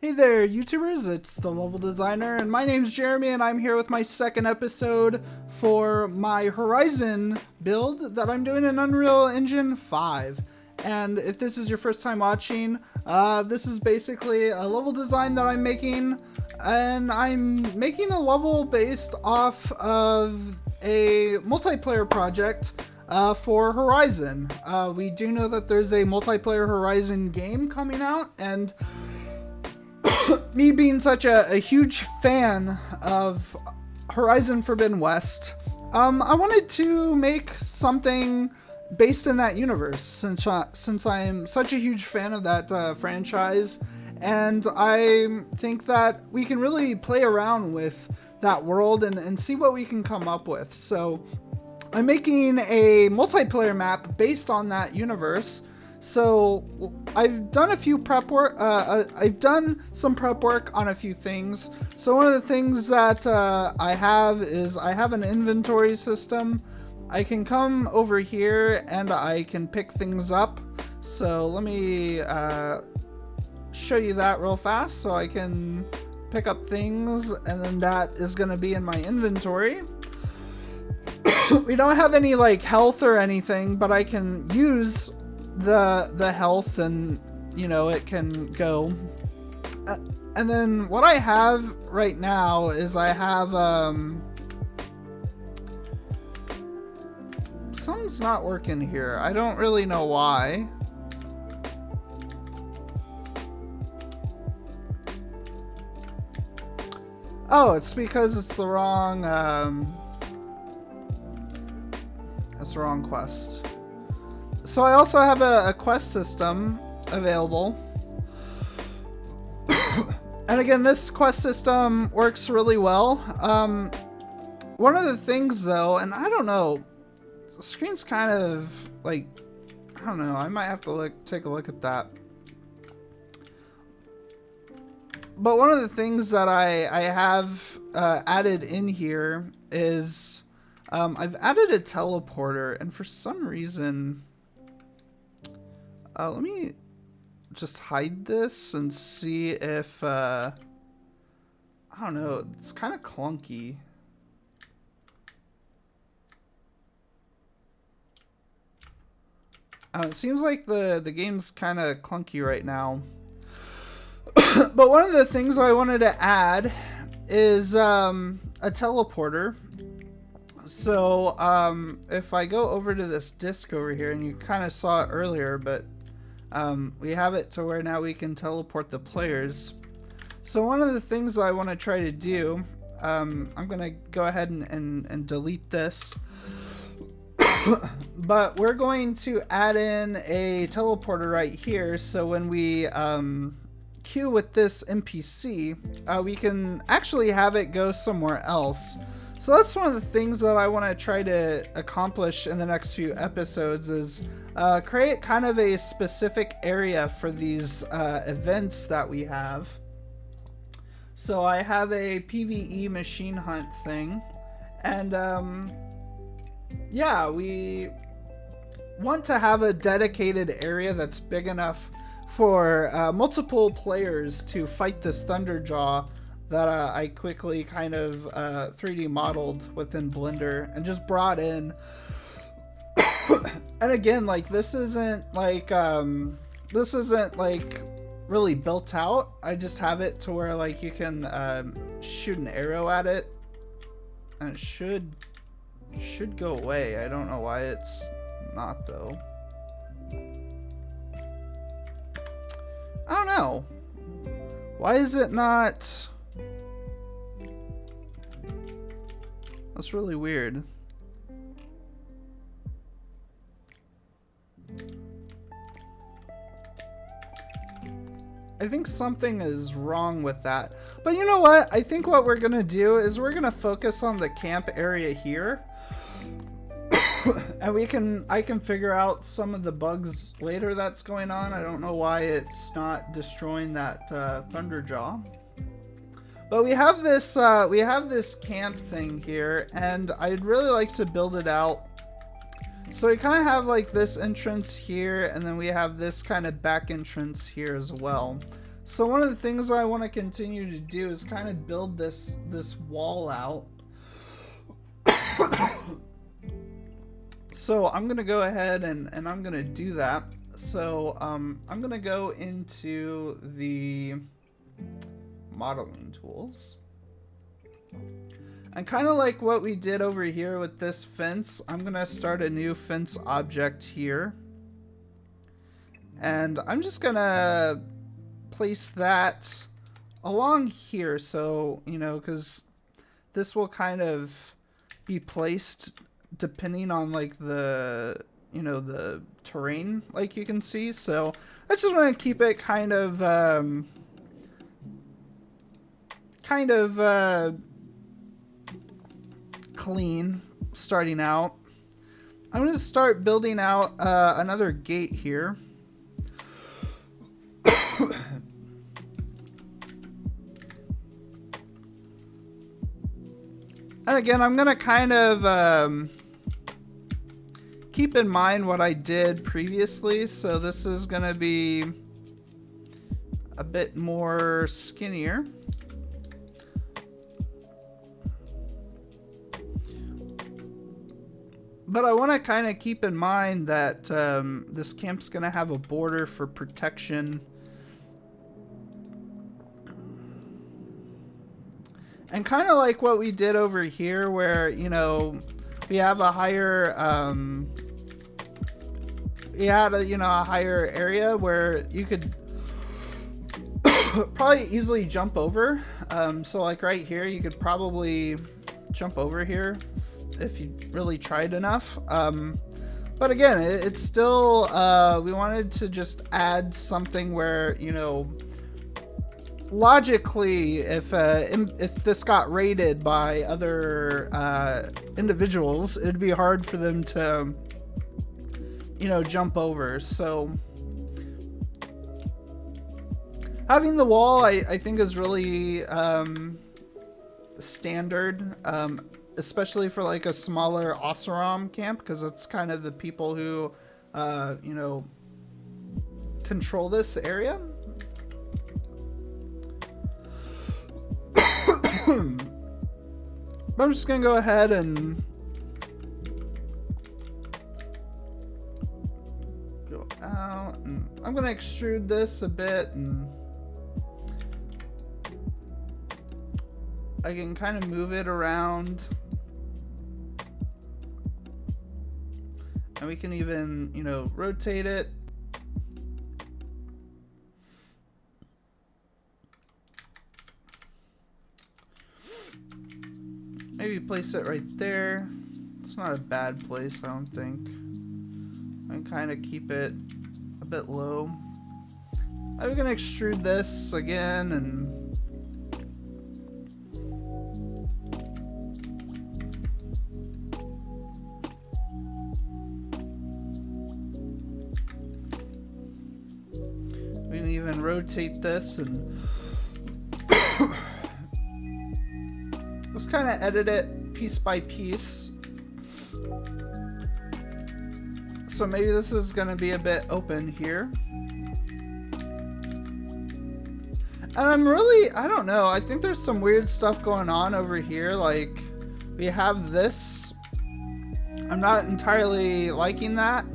Hey there, YouTubers, it's the Level Designer, and my name's Jeremy, and I'm here with my second episode for my Horizon build that I'm doing in Unreal Engine 5. And if this is your first time watching, this is basically a level design that I'm making, and I'm making a level based off of a multiplayer project for Horizon. We do know that there's a multiplayer Horizon game coming out, and me being such a huge fan of Horizon Forbidden West, I wanted to make something based in that universe since I'm such a huge fan of that franchise, and I think that we can really play around with that world and see what we can come up with. So I'm making a multiplayer map based on that universe. So I've done a few prep work. I've done some prep work on a few things. So one of the things that I have is I have an inventory system. I can come over here and I can pick things up. So let me show you that real fast. So I can pick up things, and then that is going to be in my inventory. We don't have any like health or anything, but I can use the health, and you know, it can go. And then what I have right now is I have something's not working here. I don't really know why. Oh, it's because it's the wrong that's the wrong quest. So I also have a quest system available. And again, this quest system works really well. One of the things though, and I don't know, the screen's kind of like, I don't know, I might have to take a look at that. But one of the things that I have added in here is I've added a teleporter, and for some reason, let me just hide this and see if, I don't know, it's kind of clunky. It seems like the game's kind of clunky right now. But one of the things I wanted to add is a teleporter. So if I go over to this disc over here, and you kind of saw it earlier, but we have it to where now we can teleport the players. So one of the things I want to try to do, I'm going to go ahead and delete this. But we're going to add in a teleporter right here. So when we queue with this NPC, we can actually have it go somewhere else. So that's one of the things that I want to try to accomplish in the next few episodes is create kind of a specific area for these events that we have. So I have a PvE machine hunt thing, and yeah, we want to have a dedicated area that's big enough for multiple players to fight this Thunderjaw that I quickly kind of 3D modeled within Blender and just brought in. And again, like this isn't like really built out. I just have it to where like you can shoot an arrow at it, and it should go away. I don't know why it's not though. I don't know. Why is it not? That's really weird. I think something is wrong with that. But you know what? I think what we're gonna do is we're gonna focus on the camp area here. And I can figure out some of the bugs later that's going on. I don't know why it's not destroying that Thunderjaw. But we have this camp thing here, and I'd really like to build it out. So we kind of have like this entrance here, and then we have this kind of back entrance here as well. So one of the things I want to continue to do is kind of build this wall out. So I'm gonna go ahead and I'm gonna do that. So I'm gonna go into the modeling tools. And kind of like what we did over here with this fence, I'm gonna start a new fence object here. And I'm just gonna place that along here, so, you know, because this will kind of be placed depending on like the, you know, the terrain, like you can see. So I just want to keep it kind of clean starting out. I'm going to start building out another gate here. And again, I'm going to kind of keep in mind what I did previously. So this is going to be a bit more skinnier. But I want to kind of keep in mind that this camp's going to have a border for protection. And kind of like what we did over here where, you know, we have a higher, we had a, you know, a higher area where you could probably easily jump over. So like right here, you could probably jump over here if you really tried enough. But again, it's still, we wanted to just add something where, you know, logically, if this got raided by other individuals, it'd be hard for them to, you know, jump over. So having the wall, I think, is really standard, especially for like a smaller Oseram camp, because it's kind of the people who, you know, control this area. But I'm just gonna go ahead and go out, and I'm gonna extrude this a bit, and I can kind of move it around, and we can even, you know, rotate it. Maybe place it right there. It's not a bad place, I don't think. And kind of keep it a bit low. I'm gonna extrude this again, and we can even rotate this and just kind of edit it piece by piece. So maybe this is going to be a bit open here. And I don't know. I think there's some weird stuff going on over here. Like, we have this. I'm not entirely liking that.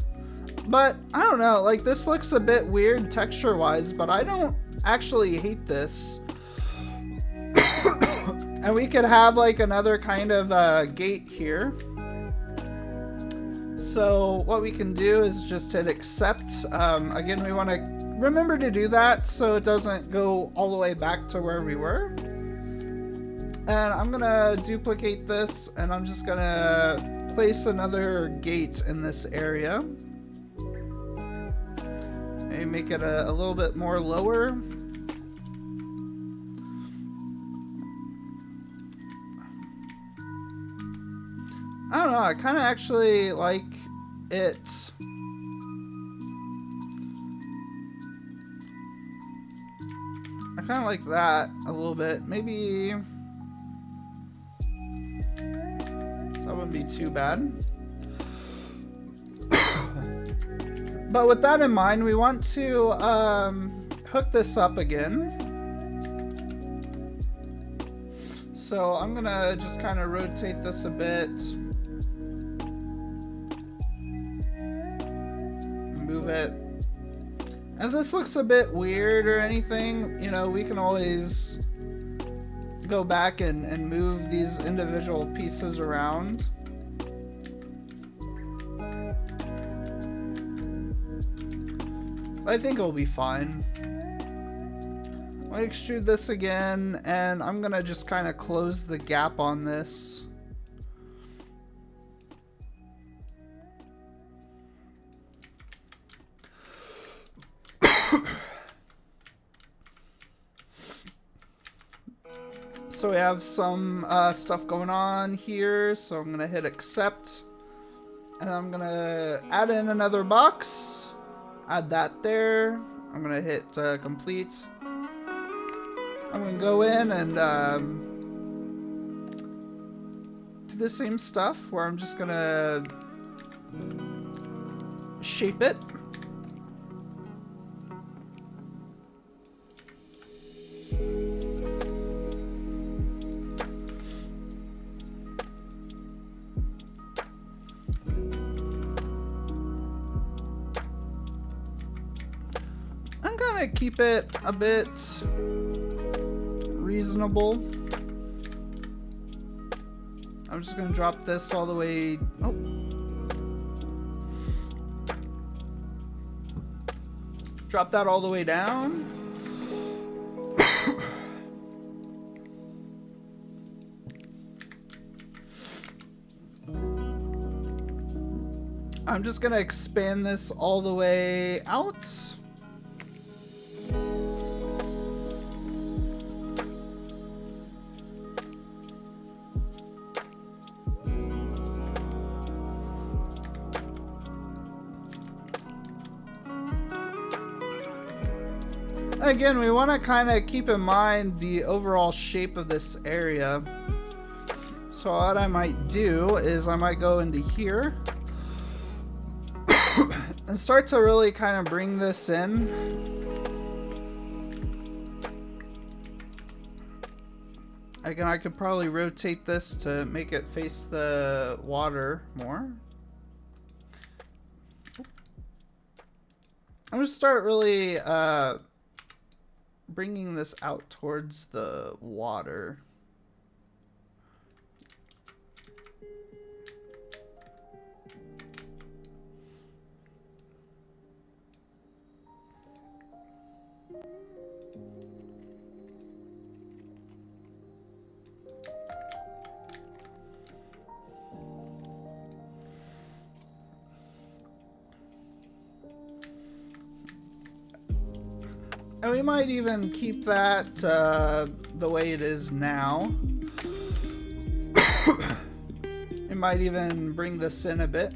But, I don't know. Like, this looks a bit weird texture-wise, but I don't actually hate this. And we could have like another kind of gate here. So what we can do is just hit accept. Again, we want to remember to do that so it doesn't go all the way back to where we were. And I'm gonna duplicate this, and I'm just gonna place another gate in this area. Maybe make it a little bit more lower. I don't know, I kind of actually like it. I kind of like that a little bit. Maybe that wouldn't be too bad. But with that in mind, we want to hook this up again. So I'm gonna just kind of rotate this a bit. Move it. If this looks a bit weird or anything, you know, we can always go back and move these individual pieces around. I think it'll be fine. I'll extrude this again, and I'm gonna just kind of close the gap on this. So we have some stuff going on here, so I'm gonna hit accept, and I'm gonna add in another box, add that there. I'm gonna hit complete. I'm gonna go in and do the same stuff where I'm just gonna shape it. Keep it a bit reasonable. I'm just gonna drop this all the way. Oh. Drop that all the way down. I'm just gonna expand this all the way out. Again, we want to kind of keep in mind the overall shape of this area. So what I might do is I might go into here and start to really kind of bring this in. Again, I could probably rotate this to make it face the water more. I'm gonna start really bringing this out towards the water. And we might even keep that the way it is now. It might even bring this in a bit.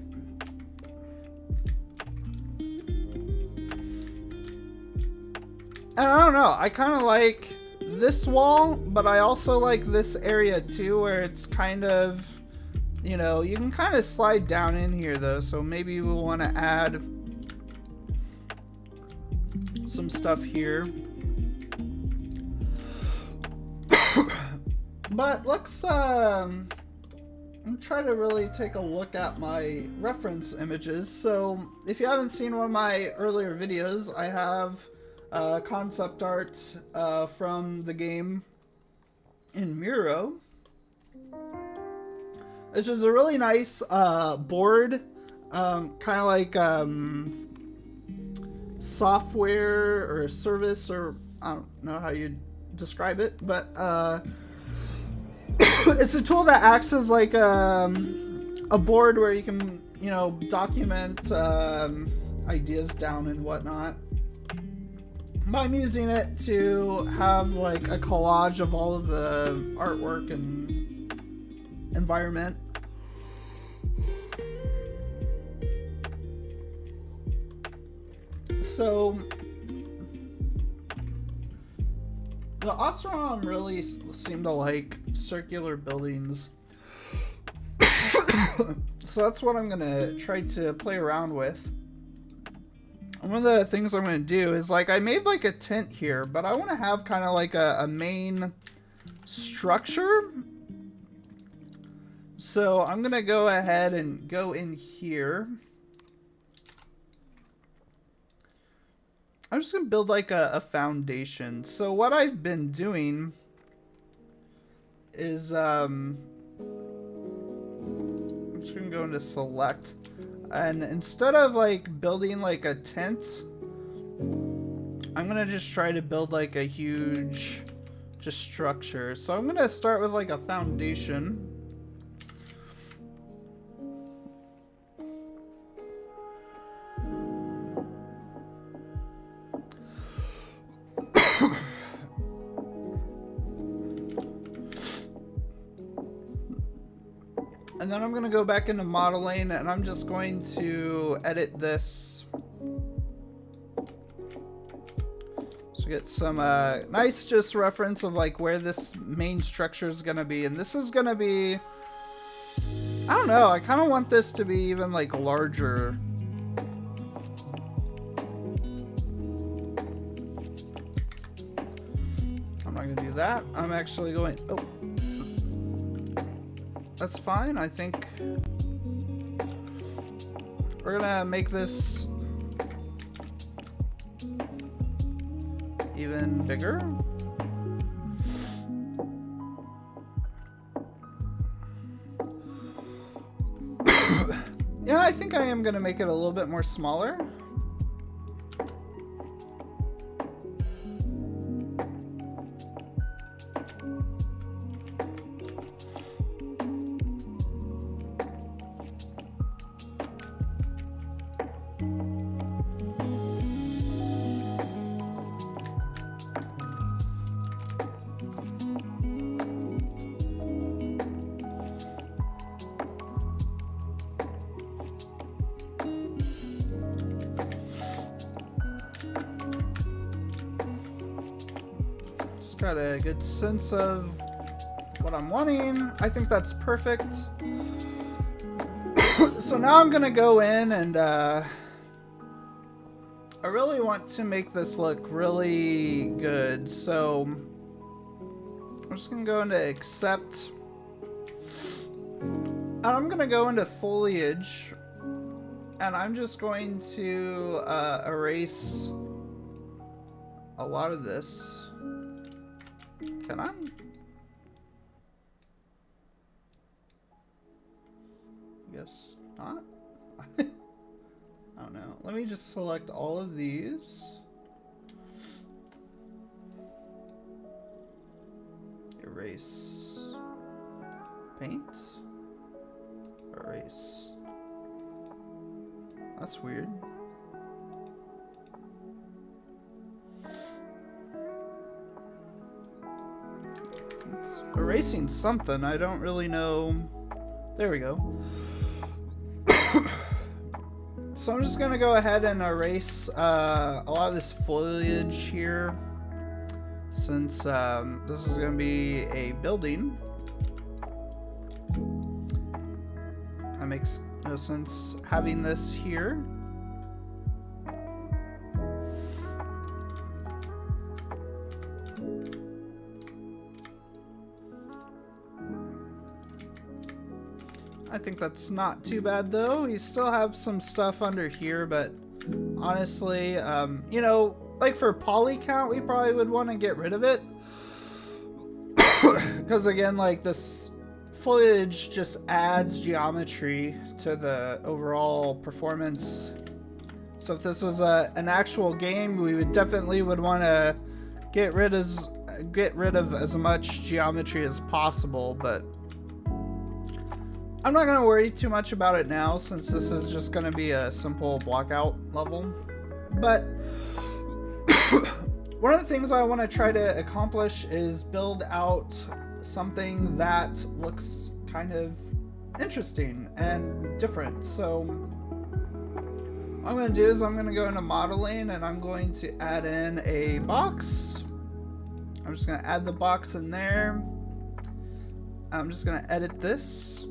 And I don't know, I kind of like this wall, but I also like this area too, where it's kind of, you know, you can kind of slide down in here though, so maybe we'll want to add some stuff here. But let's try to really take a look at my reference images. So if you haven't seen one of my earlier videos, I have concept art from the game in Miro, which is a really nice board, kind of like software or a service, or I don't know how you describe it, but it's a tool that acts as like a board where you can, you know, document ideas down and whatnot. I'm using it to have like a collage of all of the artwork and environment. So the Oseram really seem to like circular buildings. So that's what I'm gonna try to play around with. one of the things I'm going to do is, like, I made like a tent here, but I want to have kind of like a main structure. So I'm going to go ahead and go in here. I'm just going to build like a foundation. So what I've been doing is, I'm just going to go into select. And instead of like building like a tent, I'm going to just try to build like a huge just structure. So I'm going to start with like a foundation. And then I'm going to go back into modeling and I'm just going to edit this. So get some nice just reference of like where this main structure is going to be. And this is going to be, I don't know, I kind of want this to be even like larger. I'm not going to do that. I'm actually going, oh. That's fine. I think we're gonna make this even bigger. Yeah, I think I am gonna make it a little bit more smaller. Got a good sense of what I'm wanting. I think that's perfect. So now I'm gonna go in and I really want to make this look really good. So I'm just gonna go into accept. And I'm gonna go into foliage and I'm just going to erase a lot of this. Can I? Guess not. I don't know. Let me just select all of these. Erase. Paint. Erase. That's weird. It's erasing something. I don't really know. There we go. So I'm just gonna go ahead and erase a lot of this foliage here, since this is gonna be a building. That makes no sense having this here. I think that's not too bad though. You still have some stuff under here, but honestly, you know, like for poly count, we probably would want to get rid of it. Because again, like this foliage just adds geometry to the overall performance. So if this was an actual game, we would definitely want to get rid of as much geometry as possible, but I'm not going to worry too much about it now, since this is just going to be a simple blockout level. But one of the things I want to try to accomplish is build out something that looks kind of interesting and different. So what I'm going to do is I'm going to go into modeling and I'm going to add in a box. I'm just going to add the box in there. I'm just going to edit this.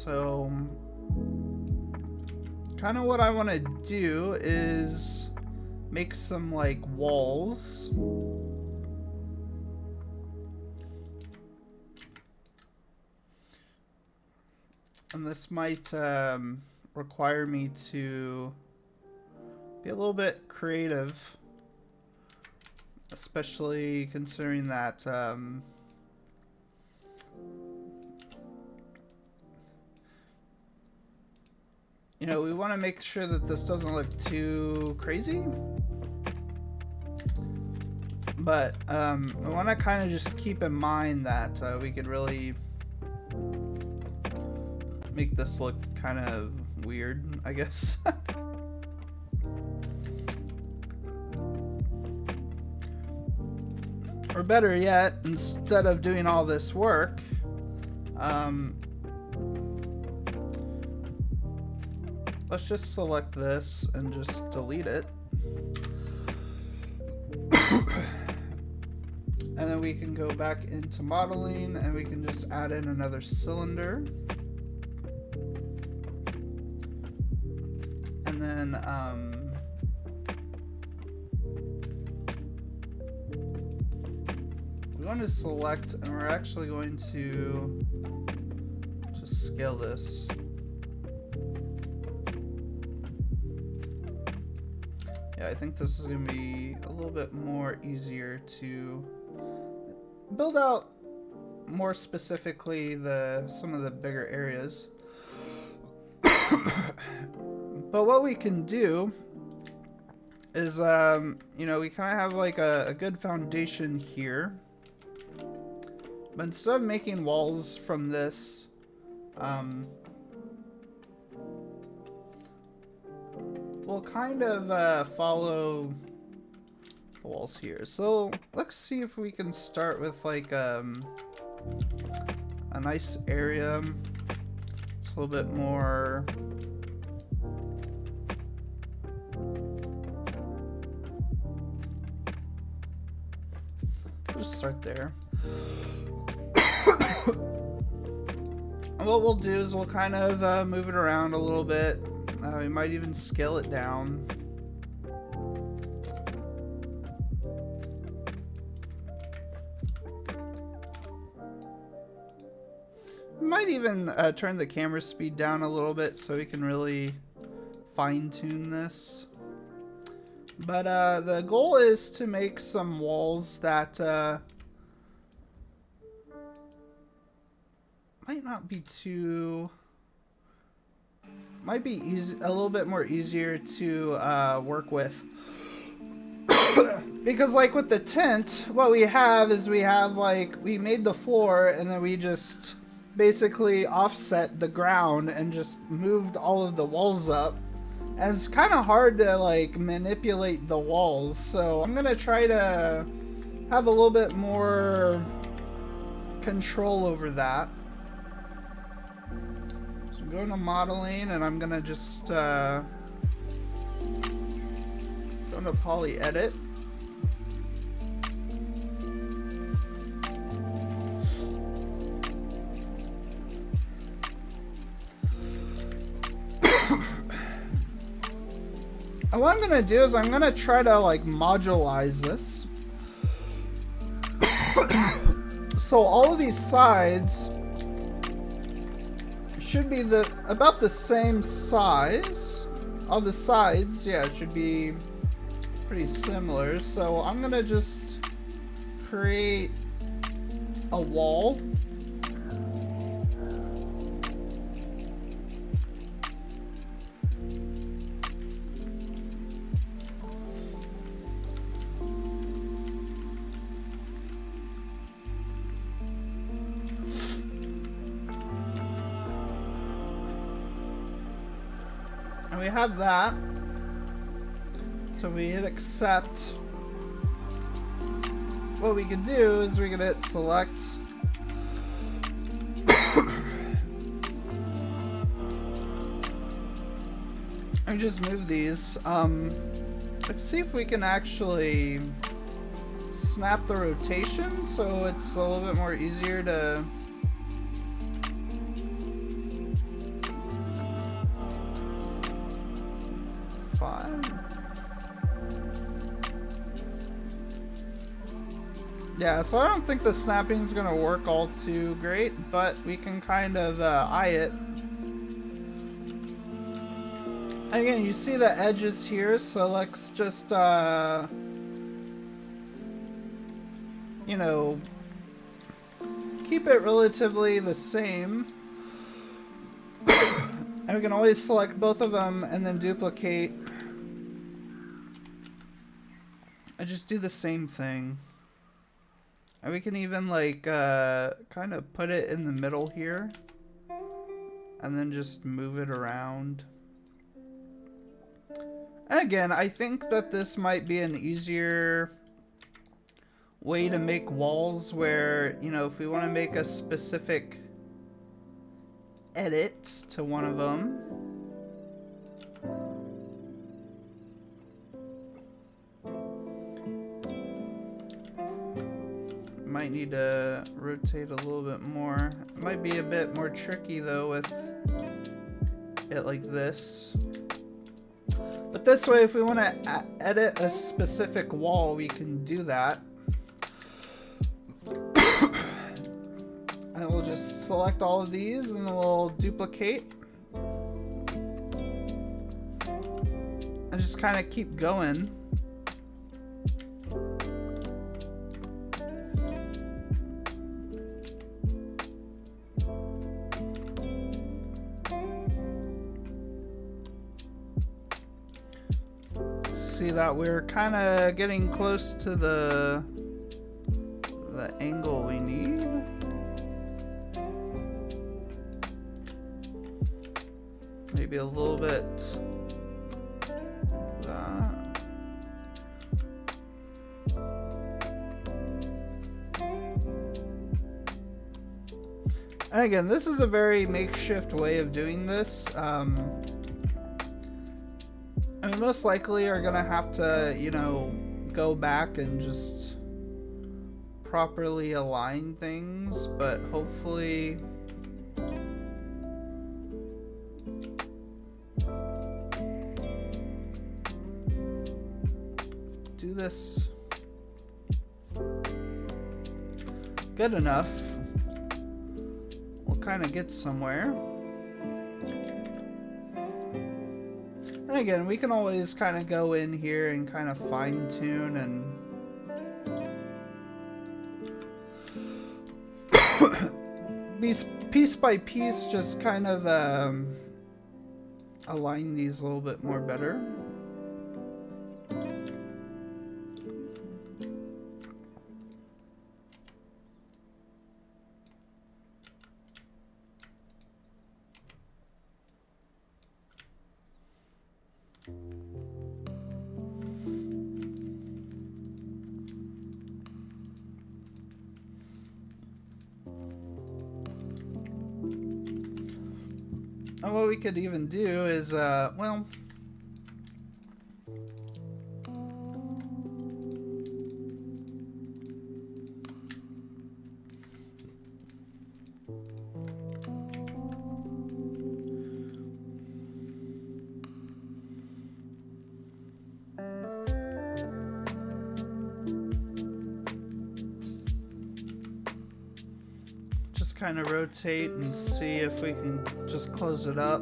So kind of what I want to do is make some like walls. And this might require me to be a little bit creative, especially considering that you know, we want to make sure that this doesn't look too crazy, but we want to kind of just keep in mind that we could really make this look kind of weird, I guess. Or better yet, instead of doing all this work, let's just select this and just delete it. And then we can go back into modeling and we can just add in another cylinder. And then we're going to select, and we're actually going to just scale this. Yeah, I think this is going to be a little bit more easier to build out more specifically some of the bigger areas. But what we can do is, you know, we kind of have like a good foundation here. But instead of making walls from this, we'll kind of follow the walls here. So let's see if we can start with like a nice area. It's a little bit more. Just start there. What we'll do is we'll kind of move it around a little bit. We might even scale it down. We might even turn the camera speed down a little bit so we can really fine-tune this. But the goal is to make some walls that might not be too... might be easy, a little bit more easier to work with. Because like with the tent, what we have is we have like, we made the floor and then we just basically offset the ground and just moved all of the walls up. And it's kind of hard to like manipulate the walls, so I'm gonna try to have a little bit more control over that. So go to modeling and I'm gonna just go to poly edit. And what I'm gonna do is I'm gonna try to like modulize this. So all of these sides should be about the same size. All the sides, yeah, should be pretty similar. So I'm gonna just create a wall. We have that, so we hit accept. What we can do is we can hit select, and just move these. Let's see if we can actually snap the rotation so it's a little bit more easier to Yeah, so I don't think the snapping is going to work all too great, but we can kind of eye it. Again, you see the edges here, so let's just, you know, keep it relatively the same. And we can always select both of them and then duplicate. And just do the same thing. And we can even like kind of put it in the middle here. And then just move it around. And again, I think that this might be an easier way to make walls where, you know, if we want to make a specific edit to one of them. Might need to rotate a little bit more. It might be a bit more tricky though with it like this. But this way, if we want to edit a specific wall, we can do that. And we'll just select all of these and we'll duplicate. And just kind of keep going. See that we're kind of getting close to the angle we need. Maybe a little bit like that. And again, this is a very makeshift way of doing this. I mean, most likely are gonna have to, you know, go back and just properly align things, but hopefully do this good enough, we'll kind of get somewhere. And again, we can always kind of go in here and kind of fine tune and piece by piece just kind of align these a little bit more better. And what we could even do is, well, just kind of rotate and see if we can just close it up.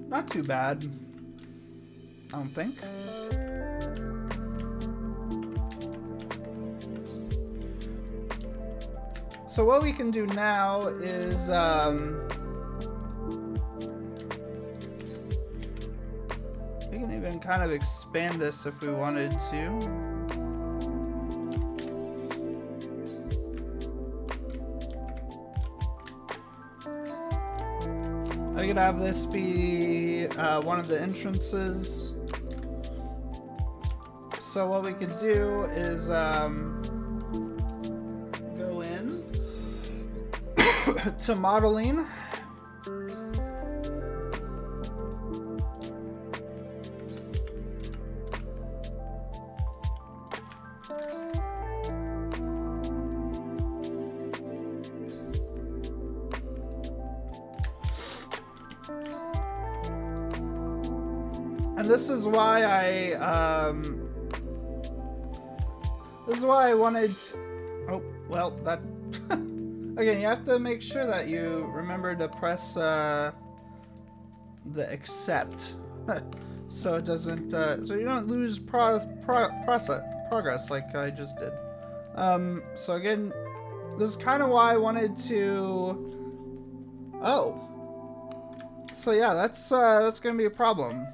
Not too bad, I don't think. So what we can do now is we can even kind of expand this if we wanted to. I could have this be one of the entrances. So what we could do is go in to modeling. And this is why I wanted oh, well, that again, you have to make sure that you remember to press the accept so it doesn't so you don't lose progress like I just did. So again, this is kind of why I wanted to so yeah, that's gonna be a problem.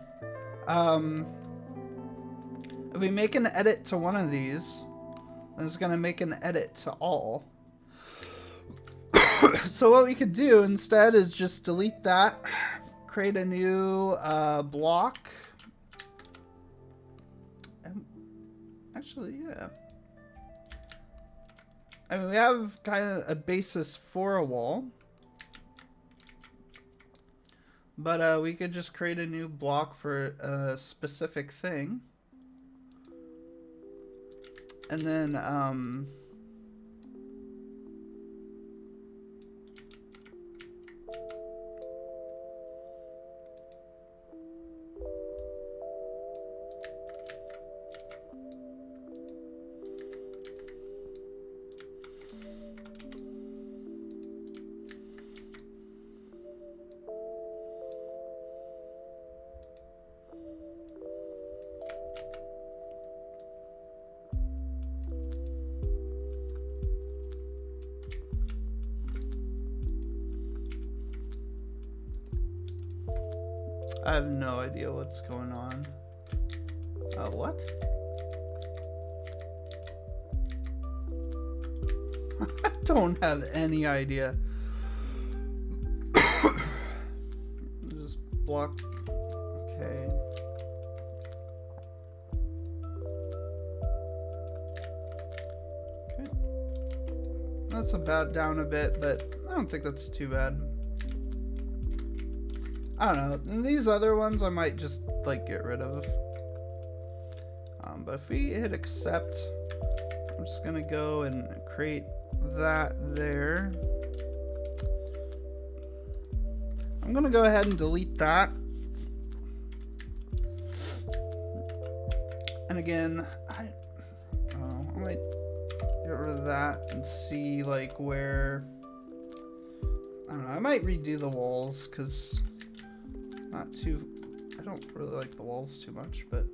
If we make an edit to one of these, then it's gonna make an edit to all. So what we could do instead is just delete that, create a new block. And actually, yeah. I mean, we have kind of a basis for a wall. But we could just create a new block for a specific thing. And then, I have no idea what's going on. What? I don't have any idea. Just block. Okay. Okay. That's about down a bit, but I don't think that's too bad. I don't know. And these other ones I might just like get rid of. But if we hit accept, I'm just gonna go and create that there. I'm gonna go ahead and delete that. And again, I might get rid of that and see like where, I don't know, I might redo the walls because I don't really like the walls too much, but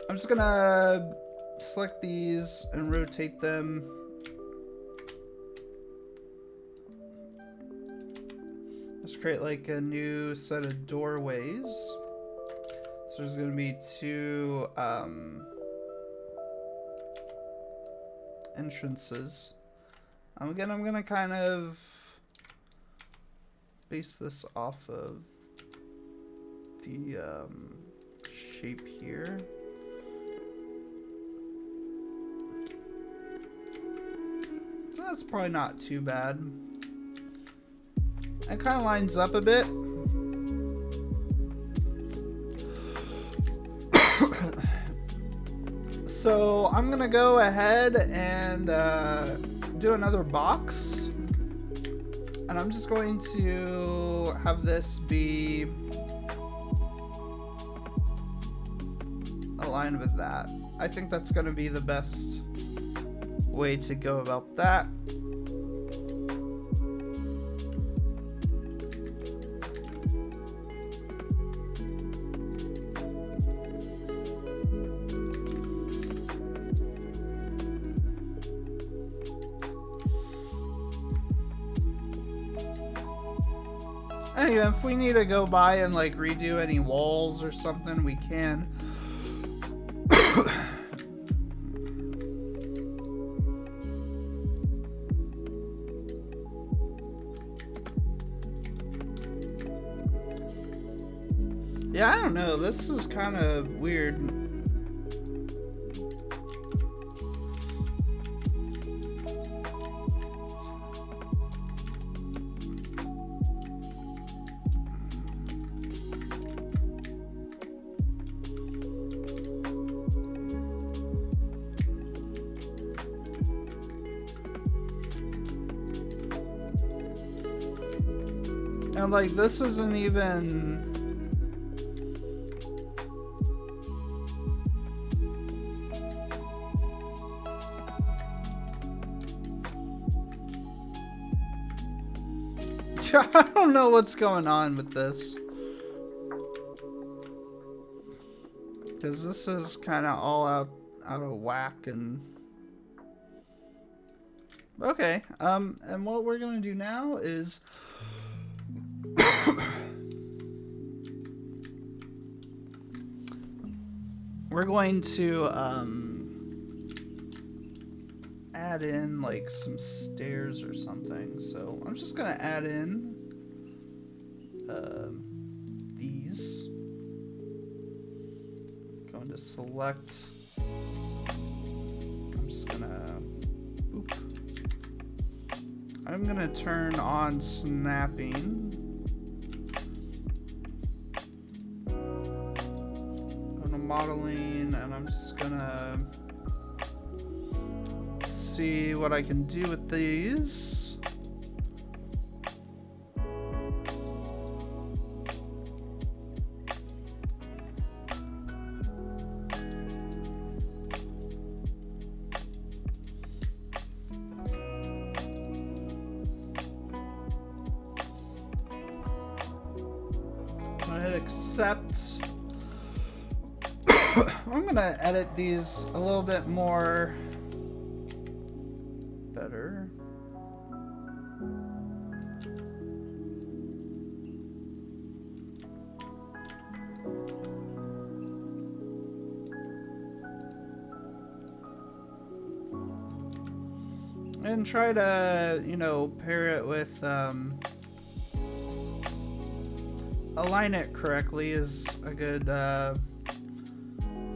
I'm just gonna select these and rotate them. Let's create like a new set of doorways. So there's gonna be two entrances. Again, I'm gonna kind of base this off of the shape here. So that's probably not too bad. It kind of lines up a bit. So I'm gonna go ahead and do another box, and I'm just going to have this be aligned with that. I think that's going to be the best way to go about that. Anyway, if we need to go by and like redo any walls or something, we can. Yeah, I don't know. This is kind of weird. And like this isn't even... I don't know what's going on with this. Because this is kind of all out of whack and... Okay, and what we're gonna do now is... we're going to, add in like some stairs or something. So I'm just gonna add in these. Going to select. I'm gonna turn on snapping. Go to modeling, and I'm just gonna see what I can do with these. I'm gonna hit accept. I'm gonna edit these a little bit more better. And try to, you know, pair it with, align it correctly is a good,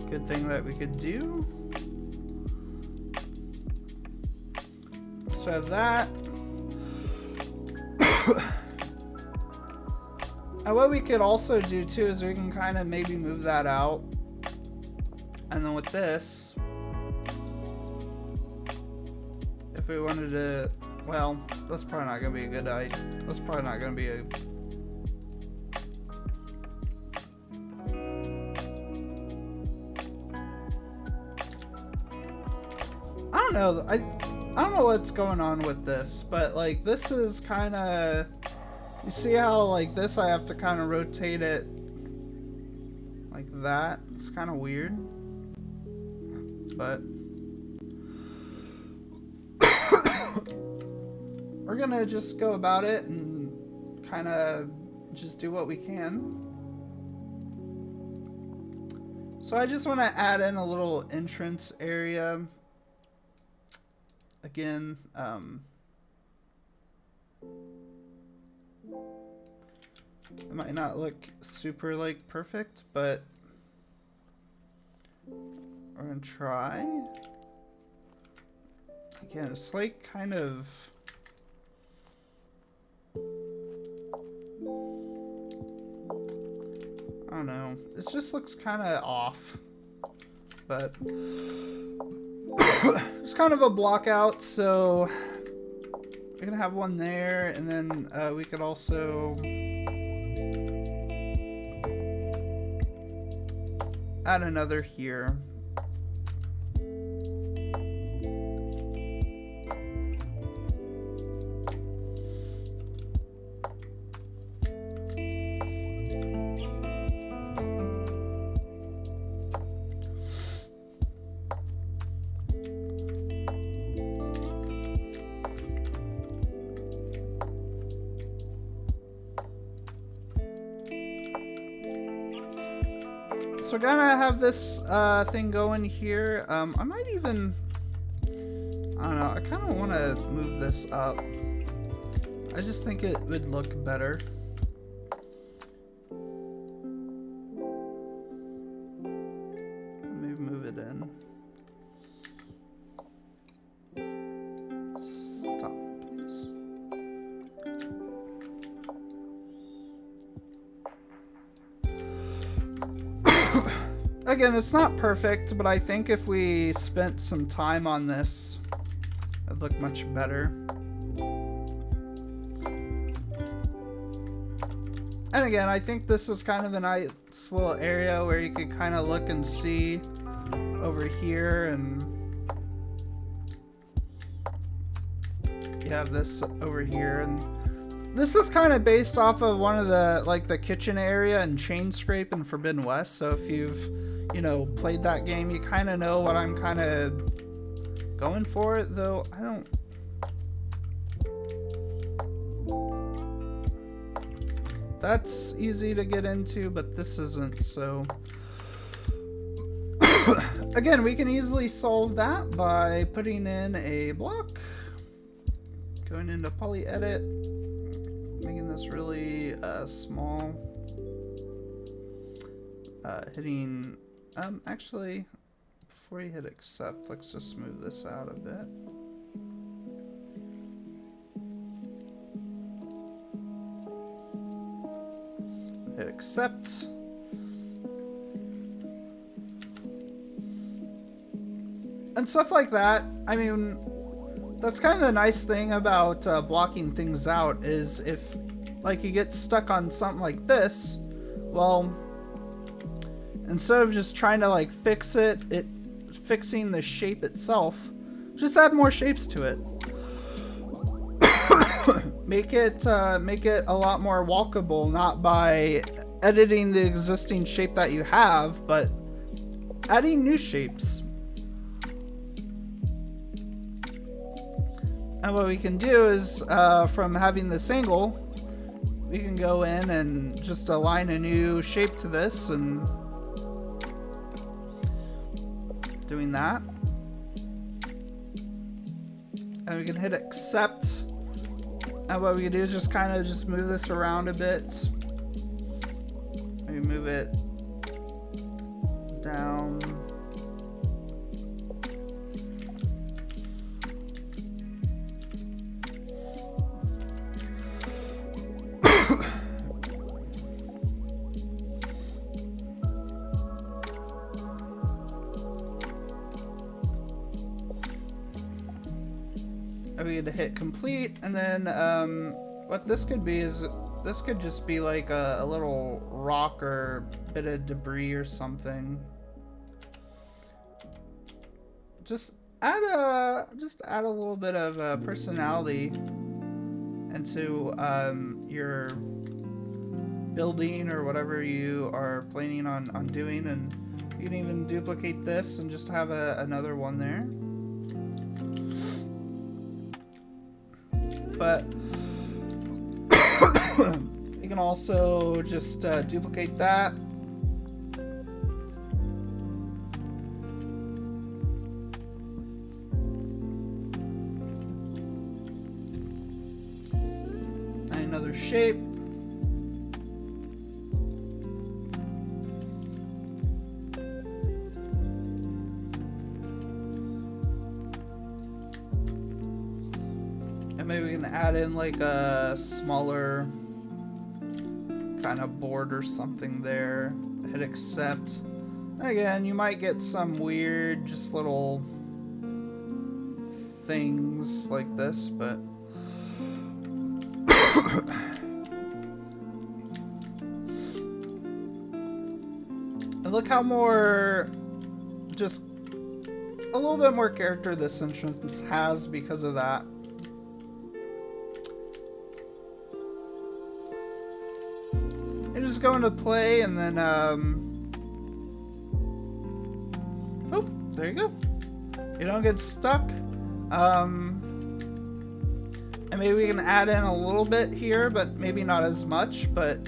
good thing that we could do. So I have that. And what we could also do too is we can kind of maybe move that out. And then with this, if we wanted to, well, that's probably not going to be a good idea. That's probably not going to be a... I don't know. I don't know what's going on with this, but like this is kind of, you see how like this I have to kind of rotate it like that. It's kind of weird, but we're gonna just go about it and kind of just do what we can. So I just want to add in a little entrance area. Again, it might not look super like perfect, but we're gonna try. Again, it's like kind of, I don't know, it just looks kind of off, but it's kind of a block out, so we're gonna have one there, and then we could also add another here. So we're gonna have this thing going here. I might even, I don't know, I kind of want to move this up. I just think it would look better. Let me move it in. Stop, please. Again, it's not perfect, but I think if we spent some time on this, it'd look much better. And again, I think this is kind of a nice little area where you could kind of look and see over here, and you have this over here, and this is kind of based off of one of the, like, the kitchen area in Chain Scrape and Forbidden West. So if you've, you know, played that game, you kind of know what I'm kind of going for, though I don't. That's easy to get into, but this isn't, so. Again, we can easily solve that by putting in a block, going into poly edit, making this really small, hitting, actually, before you hit accept, let's just move this out a bit. Hit accept. And stuff like that. I mean, that's kind of the nice thing about blocking things out, is if, like, you get stuck on something like this, well, instead of just trying to, like, fixing the shape itself, just add more shapes to it. Make it a lot more walkable, not by editing the existing shape that you have, but adding new shapes. And what we can do is, from having this angle, we can go in and just align a new shape to this, and doing that. And we can hit accept. And what we can do is just kind of just move this around a bit. Maybe move it down. We had to hit complete, and then what this could be is, this could just be like a little rock or bit of debris or something. Just add a little bit of personality into your building or whatever you are planning on doing, and you can even duplicate this and just have another one there. But you can also just duplicate that. And another shape. Maybe we can add in like a smaller kind of board or something there. Hit accept. And again, you might get some weird, just little things like this, but and look how more, just a little bit more character this entrance has because of that. You just go into play, and then oh, there you go. You don't get stuck. And maybe we can add in a little bit here, but maybe not as much, but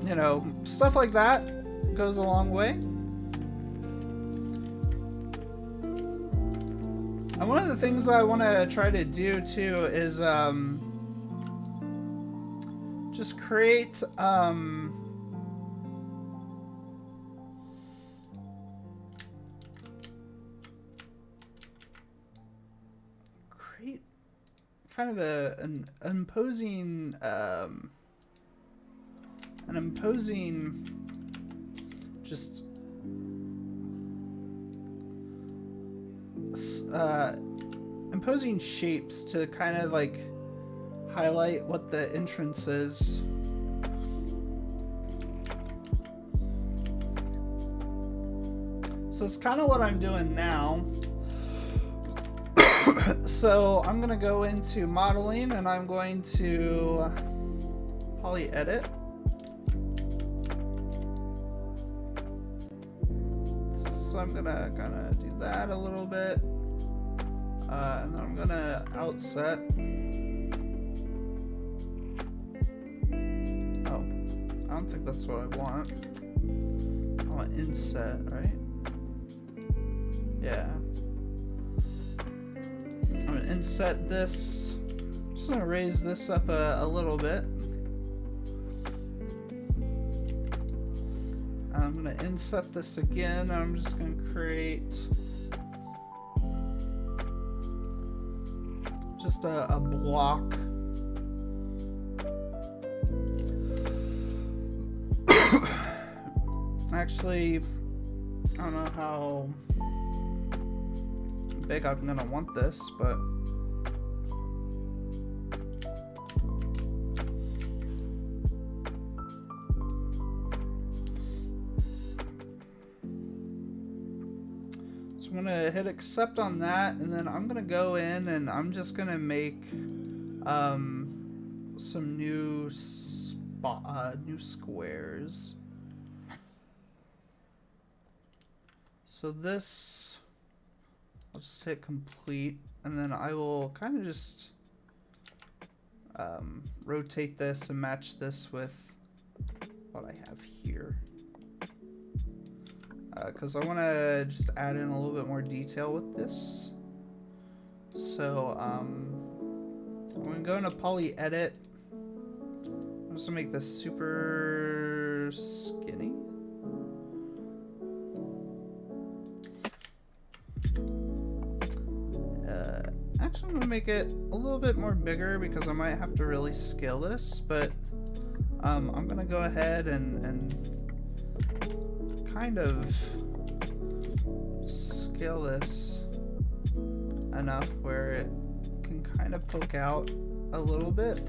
you know, stuff like that goes a long way. And one of the things I want to try to do too is just create kind of an imposing just imposing shapes to kind of like highlight what the entrance is. So it's kind of what I'm doing now. So I'm gonna go into modeling and I'm going to poly edit. So I'm gonna kind of do that a little bit. And then I'm gonna outset. Oh, I don't think that's what I want. I want inset, right? Yeah. I'm gonna inset this. I'm just gonna raise this up a little bit. I'm gonna inset this again. I'm just gonna create just a block. Actually, I don't know how big I'm gonna want this, but so I'm gonna hit accept on that, and then I'm gonna go in and I'm just gonna make some new squares. So this, I'll just hit complete, and then I will kind of just rotate this and match this with what I have here. Because I want to just add in a little bit more detail with this. So I'm going to go into poly edit. I'm just going to make this super skinny. Actually, I'm going to make it a little bit more bigger because I might have to really scale this, but I'm going to go ahead and kind of scale this enough where it can kind of poke out a little bit.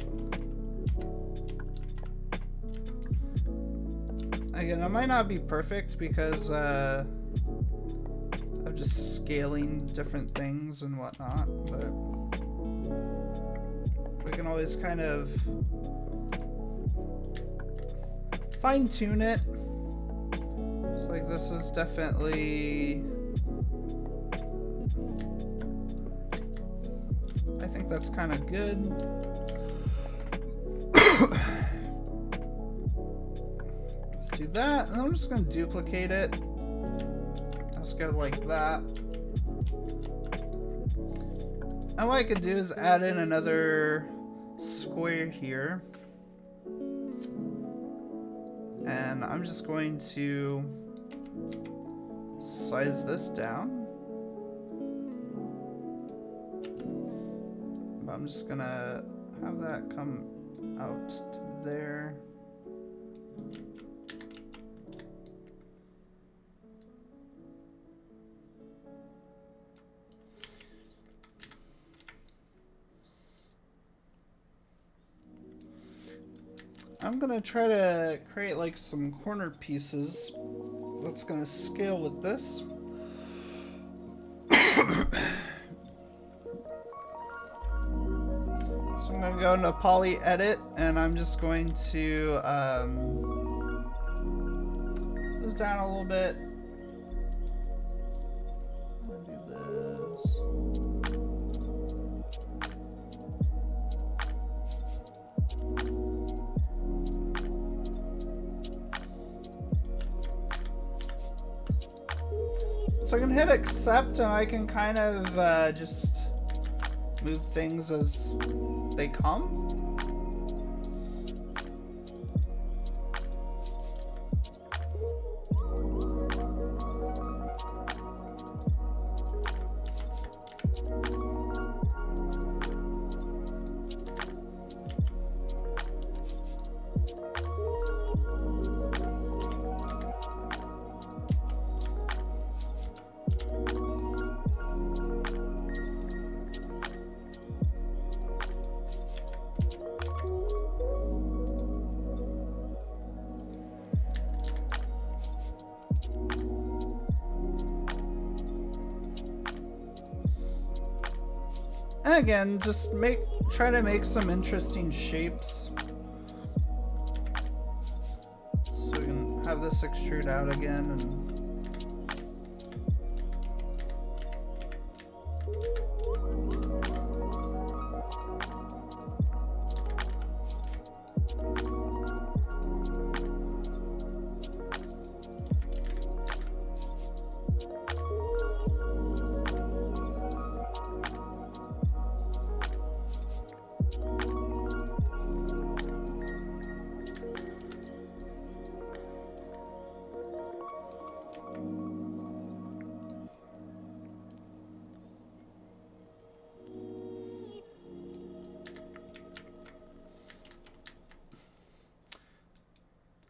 Again, it might not be perfect because of just scaling different things and whatnot, but we can always kind of fine-tune it. It's like this is definitely, I think that's kind of good. Let's do that, and I'm just going to duplicate it. Let's go like that. And what I could do is add in another square here. And I'm just going to size this down. But I'm just gonna have that come out to there. I'm gonna try to create like some corner pieces that's gonna scale with this. So I'm gonna go into poly edit and I'm just going to this down a little bit. I'm gonna do this. So I can hit accept and I can kind of just move things as they come. And again, just try to make some interesting shapes. So we can have this extrude out again and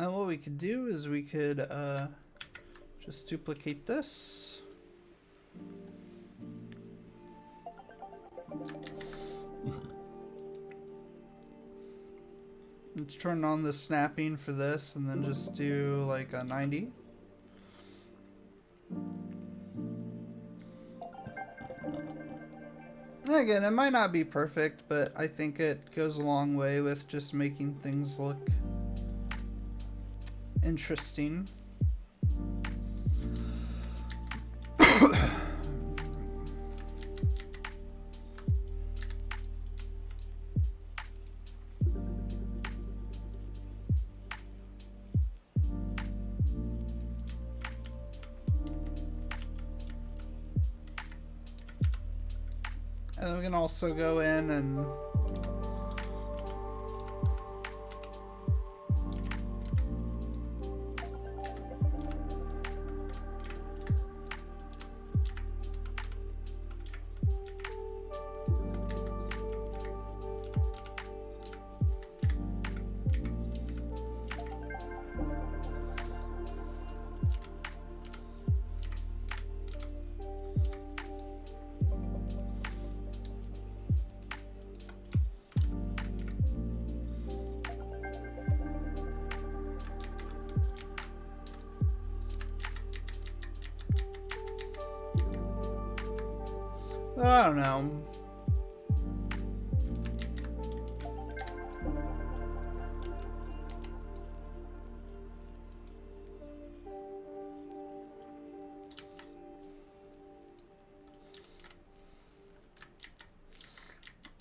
and what we could do is we could just duplicate this. Let's turn on the snapping for this and then just do like a 90. Again, it might not be perfect, but I think it goes a long way with just making things look interesting. And we can also go in and I don't know.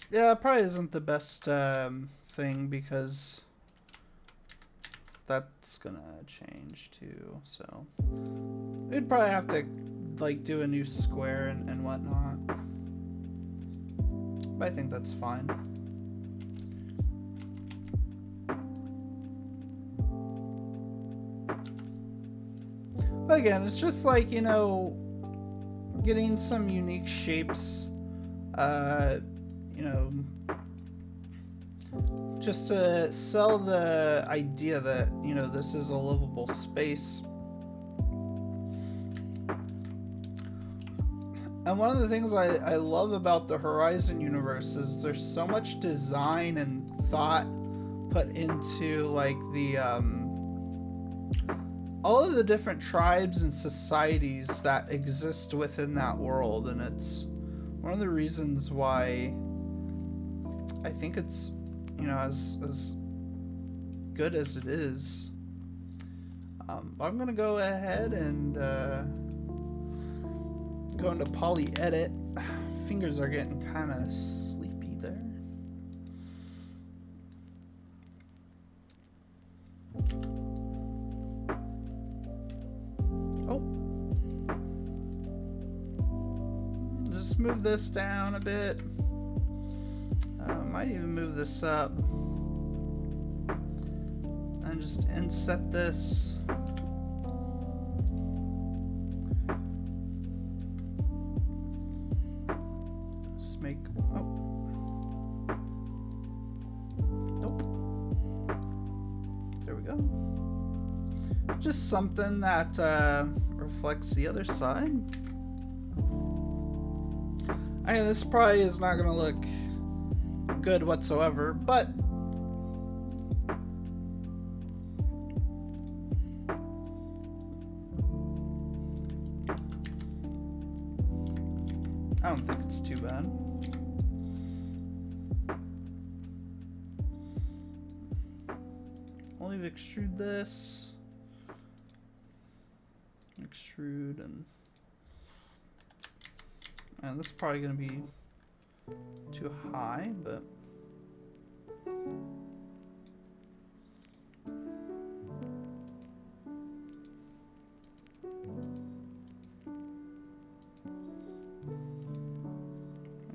Yeah, it probably isn't the best thing because that's gonna change too, so we'd probably have to like do a new square and whatnot. But I think that's fine. But again, it's just like, you know, getting some unique shapes, you know, just to sell the idea that, you know, this is a livable space. And one of the things I love about the Horizon universe is there's so much design and thought put into like the all of the different tribes and societies that exist within that world, and it's one of the reasons why I think it's, you know, as good as it is. I'm gonna go ahead and go into poly edit. Fingers are getting kind of sleepy there. Oh, just move this down a bit. Might even move this up and just inset this. Just make, oh, nope, there we go. Just something that reflects the other side. I mean, this probably is not gonna look good whatsoever, but I don't think it's too bad. leave extrude this. Extrude and this is probably going to be too high, but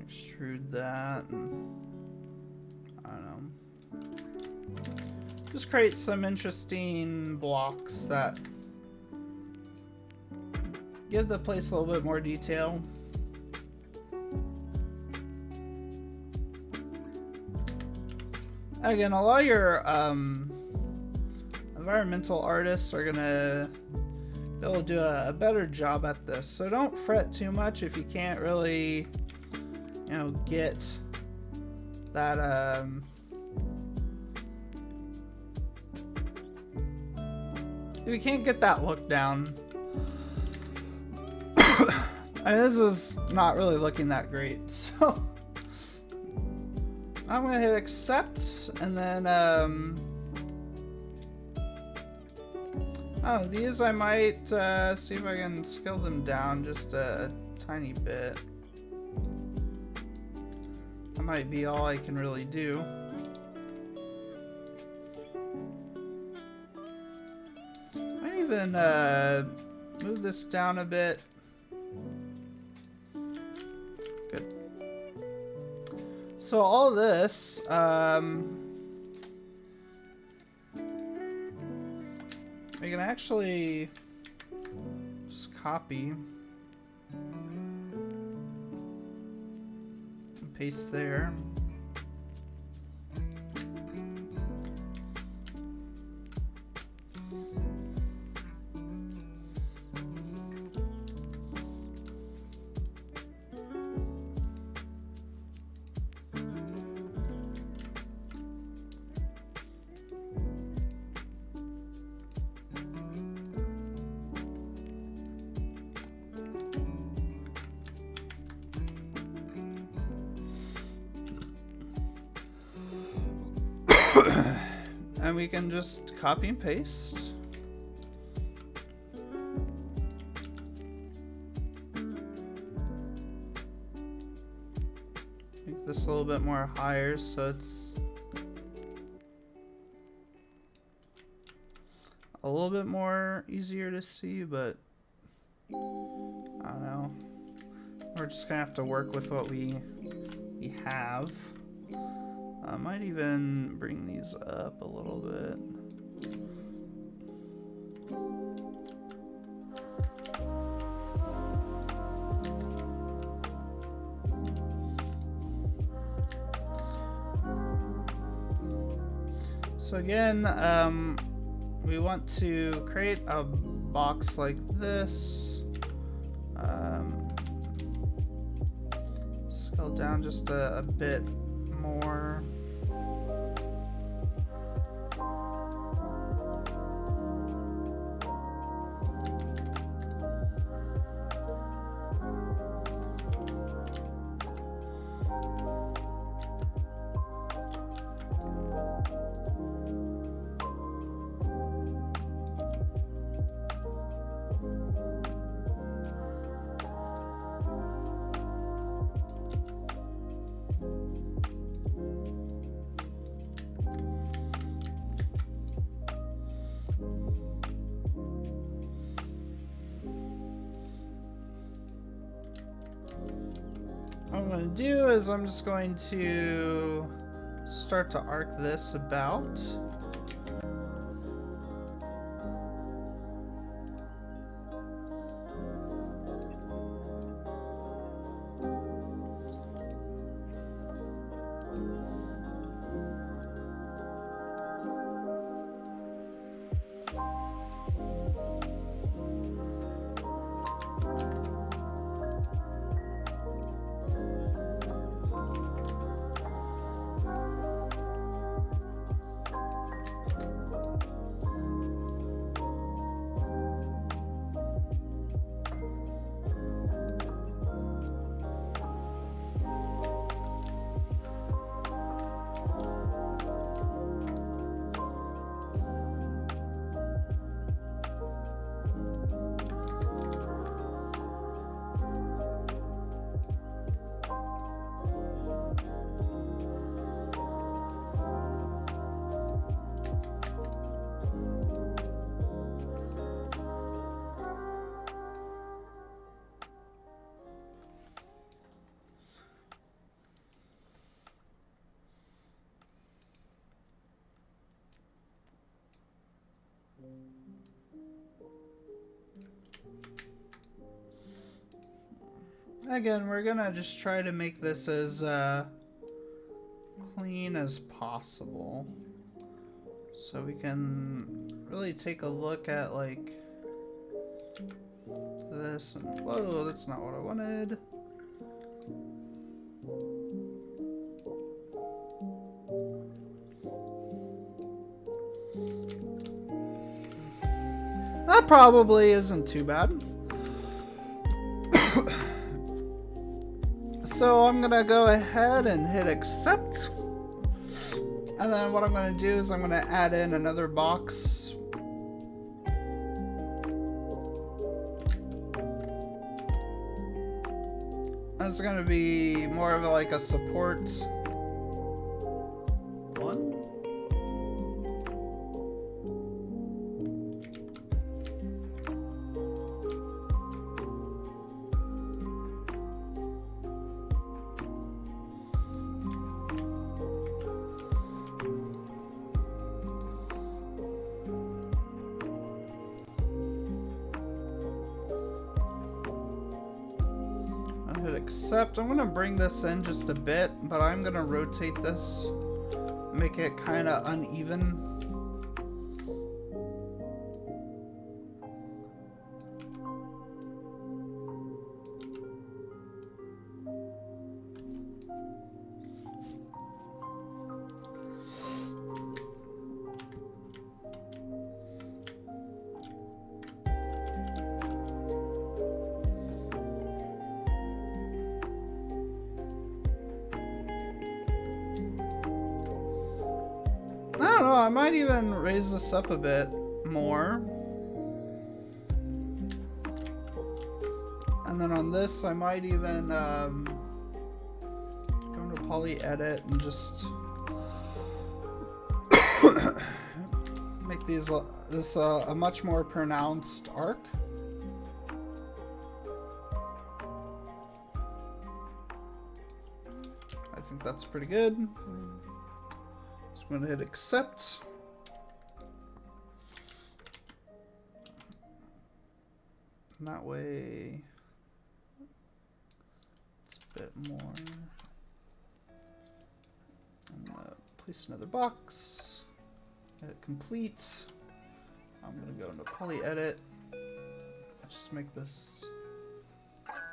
extrude that and I don't know. Just create some interesting blocks that give the place a little bit more detail. Again, a lot of your environmental artists are gonna be able to do a better job at this. So don't fret too much if you can't really, you know, get that if you can't get that look down. I mean, this is not really looking that great, so I'm gonna hit accept, and then oh, these I might see if I can scale them down just a tiny bit. That might be all I can really do. Might even move this down a bit. Good. So all this, we can actually just copy and paste there. And we can just copy and paste. Make this a little bit more higher so it's a little bit more easier to see, but I don't know. We're just gonna have to work with what we have. I might even bring these up a little bit. So again, we want to create a box like this. Scale down just a bit more. What I'm going to do is I'm just going to start to arc this about. Again, we're gonna just try to make this as clean as possible, so we can really take a look at like this and whoa, that's not what I wanted. That probably isn't too bad. So I'm gonna go ahead and hit accept. And then what I'm gonna do is I'm gonna add in another box. That's gonna be more of like a support one. Accept. I'm gonna bring this in just a bit, but I'm gonna rotate this, make it kind of uneven. I might even raise this up a bit more. And then on this, I might even go into poly edit and just make this a much more pronounced arc. I think that's pretty good. I'm gonna hit accept. And that way it's a bit more. I'm gonna place another box. Hit complete. I'm gonna go into poly edit. Just make this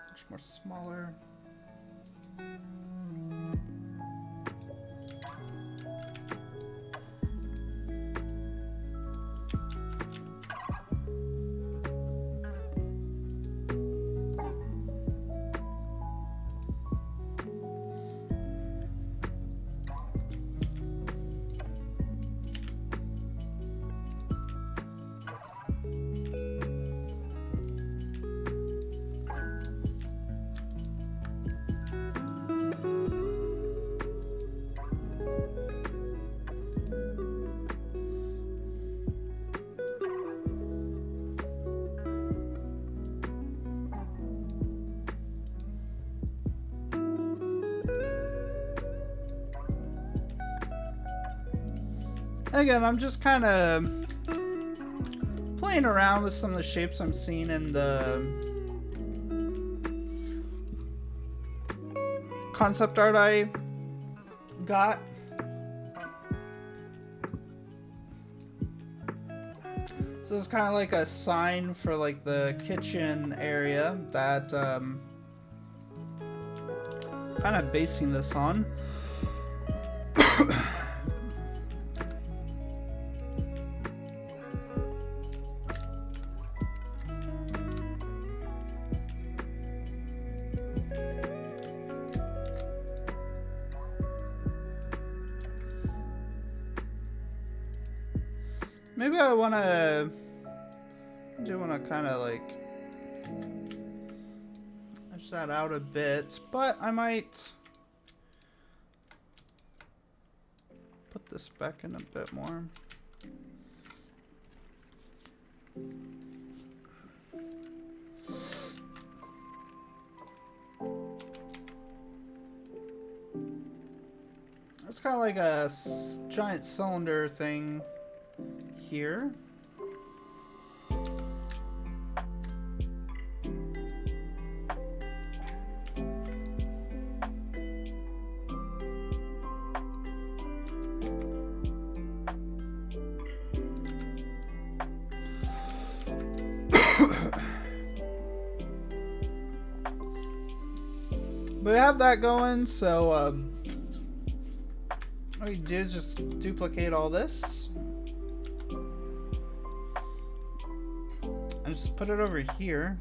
much more smaller. Again, I'm just kind of playing around with some of the shapes I'm seeing in the concept art I got. So it's kind of like a sign for like the kitchen area that kind of basing this on. Maybe I do want to kind of like edge that out a bit, but I might put this back in a bit more. It's kind of like a giant cylinder thing here. But we have that going, so what we do is just duplicate all this. And just put it over here.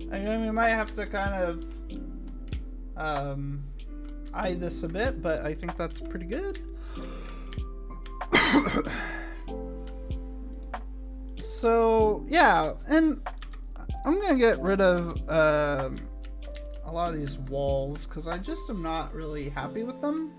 Again, we might have to kind of eye this a bit, but I think that's pretty good. So yeah, and I'm gonna get rid of a lot of these walls because I just am not really happy with them.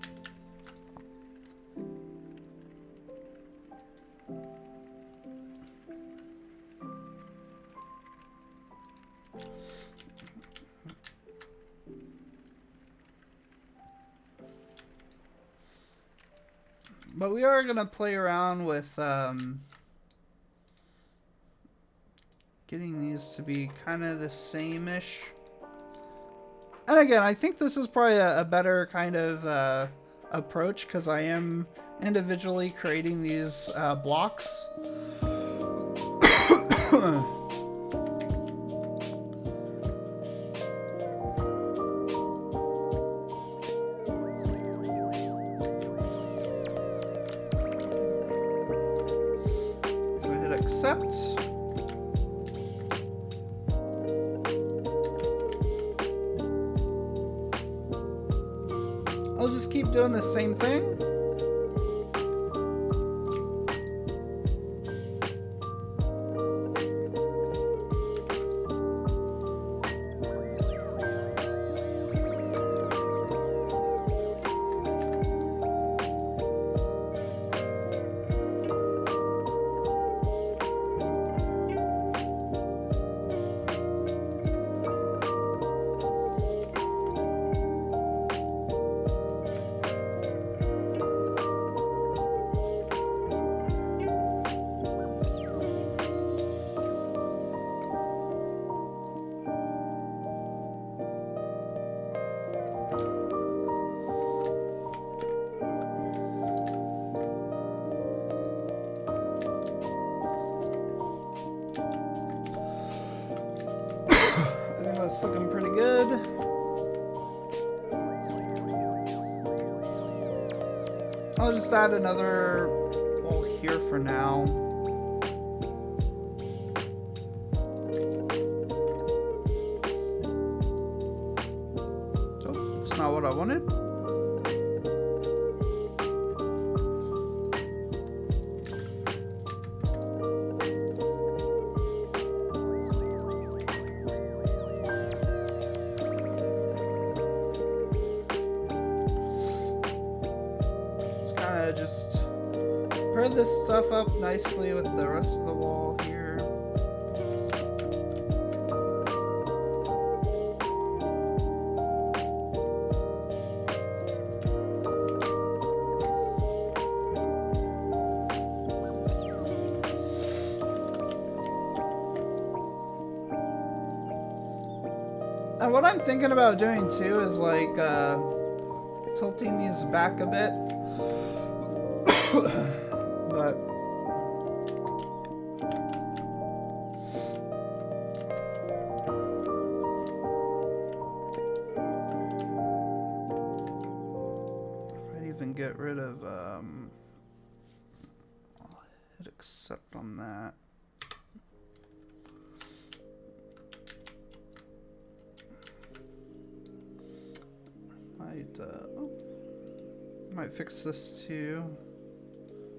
But we are going to play around with getting these to be kind of the same-ish. And again, I think this is probably a better kind of approach because I am individually creating these blocks. Accept. I'll just keep doing the same thing. That's looking pretty good. I'll just add another wall here for now. Oh, that's not what I wanted. Just pair this stuff up nicely with the rest of the wall here. And what I'm thinking about doing too is like tilting these back a bit. But I'd even get rid of I'll hit accept on that. Might fix this too.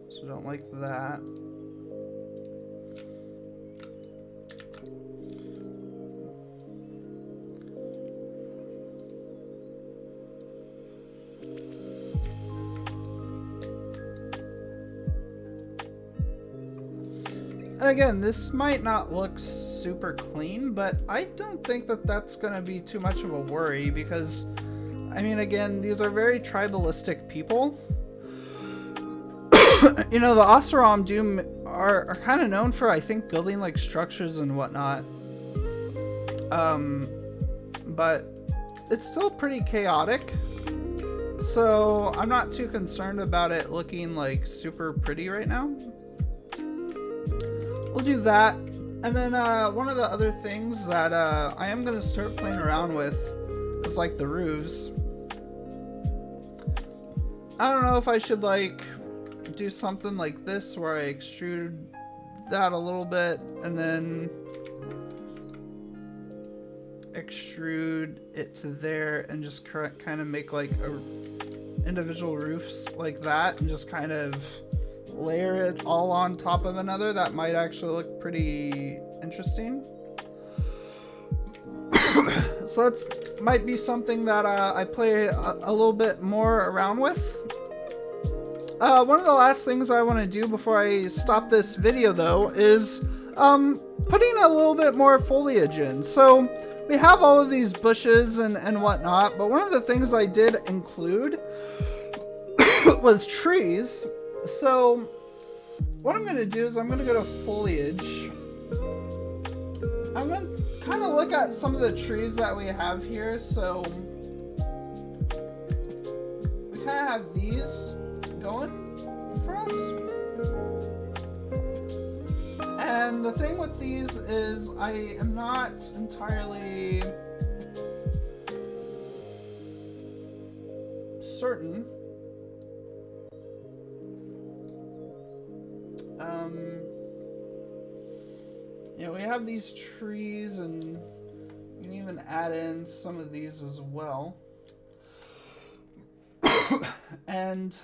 So don't like that. And again, this might not look super clean, but I don't think that that's going to be too much of a worry because I mean, again, these are very tribalistic people. You know, the Oseram are kind of known for, I think, building like structures and whatnot. But it's still pretty chaotic. So I'm not too concerned about it looking like super pretty right now. We'll do that. And then one of the other things that I am going to start playing around with is like the roofs. I don't know if I should like do something like this where I extrude that a little bit and then extrude it to there and just kind of make like individual roofs like that and just kind of layer it all on top of another. That might actually look pretty interesting. So that's might be something that I play a little bit more around with. One of the last things I want to do before I stop this video though is putting a little bit more foliage in. So we have all of these bushes and whatnot, but one of the things I did include was trees. So what I'm going to do is I'm going to go to foliage. I'm going to kind of look at some of the trees that we have here. So we kind of have these going for us. And the thing with these is I am not entirely certain. You know, we have these trees and you can even add in some of these as well. And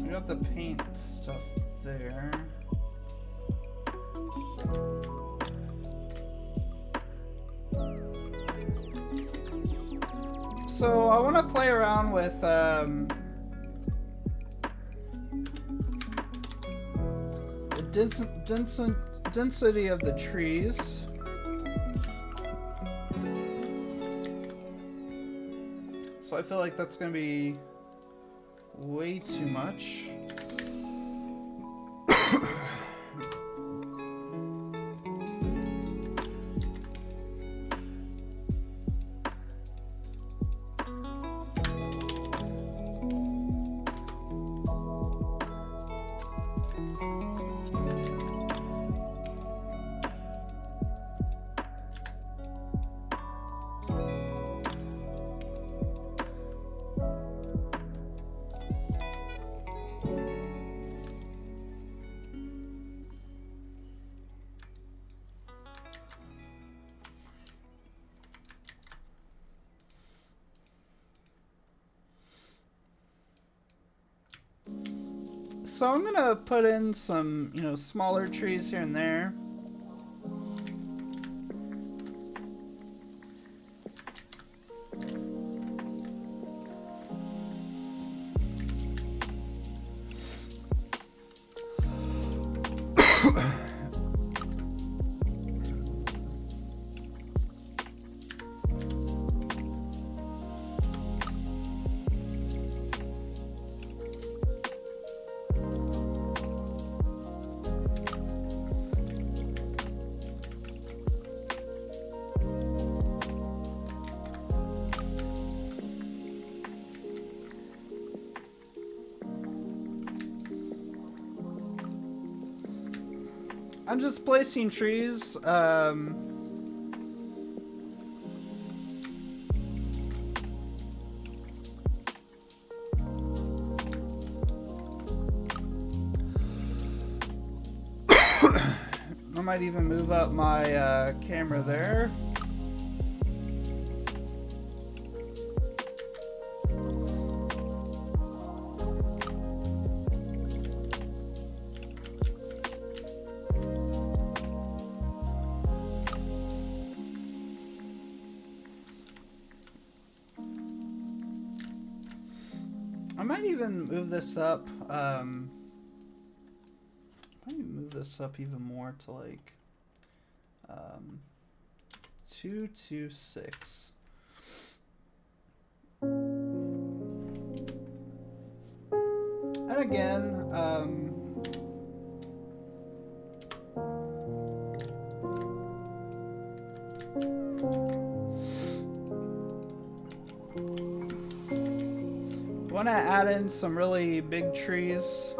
we have the paint stuff there. So I want to play around with the density of the trees. So I feel like that's going to be way too much. So I'm gonna put in some, you know, smaller trees here and there. I'm just placing trees. I might even move up my camera there. I might even move this up. I might move this up even more to like 226. And again, want to add in some really big trees.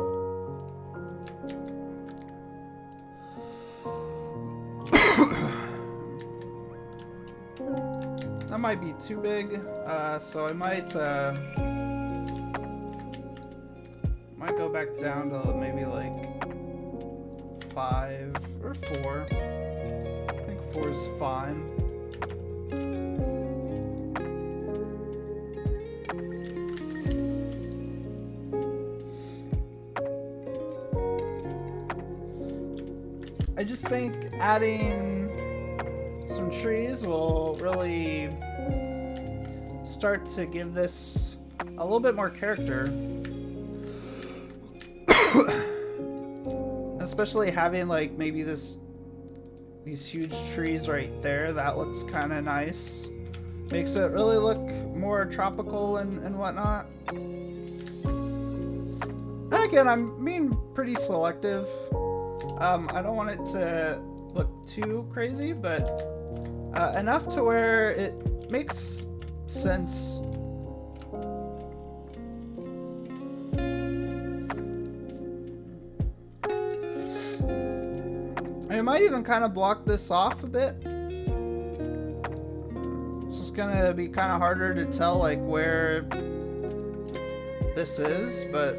That might be too big, so I might go back down to maybe like 5 or 4. I think 4 is fine. I just think adding some trees will really start to give this a little bit more character. Especially having like maybe these huge trees right there, that looks kind of nice. Makes it really look more tropical and whatnot. And again, I'm being pretty selective. I don't want it to look too crazy, but enough to where it makes sense. I might even kind of block this off a bit. It's just gonna be kind of harder to tell like where this is, but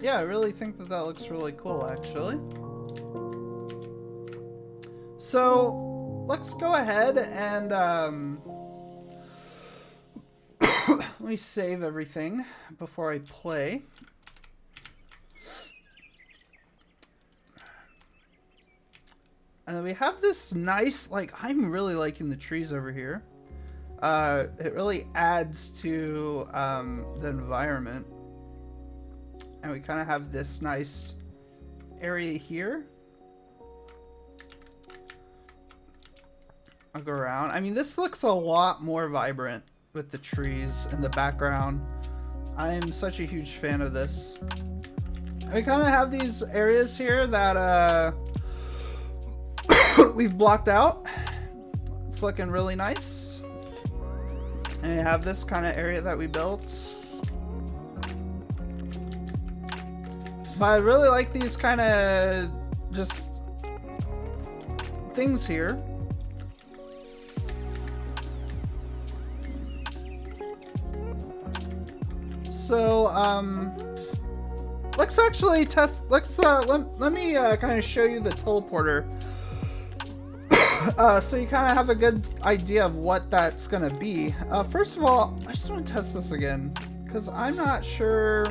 yeah, I really think that looks really cool, actually. So, let's go ahead and, let me save everything before I play. And we have this nice, like, I'm really liking the trees over here. It really adds to, the environment. And we kind of have this nice area here. I'll go around. I mean, this looks a lot more vibrant with the trees in the background. I am such a huge fan of this. We kind of have these areas here that we've blocked out. It's looking really nice. And we have this kind of area that we built. But I really like these kind of just things here. So, let's actually test, let me kind of show you the teleporter. So you kind of have a good idea of what that's going to be. First of all, I just want to test this again, because I'm not sure.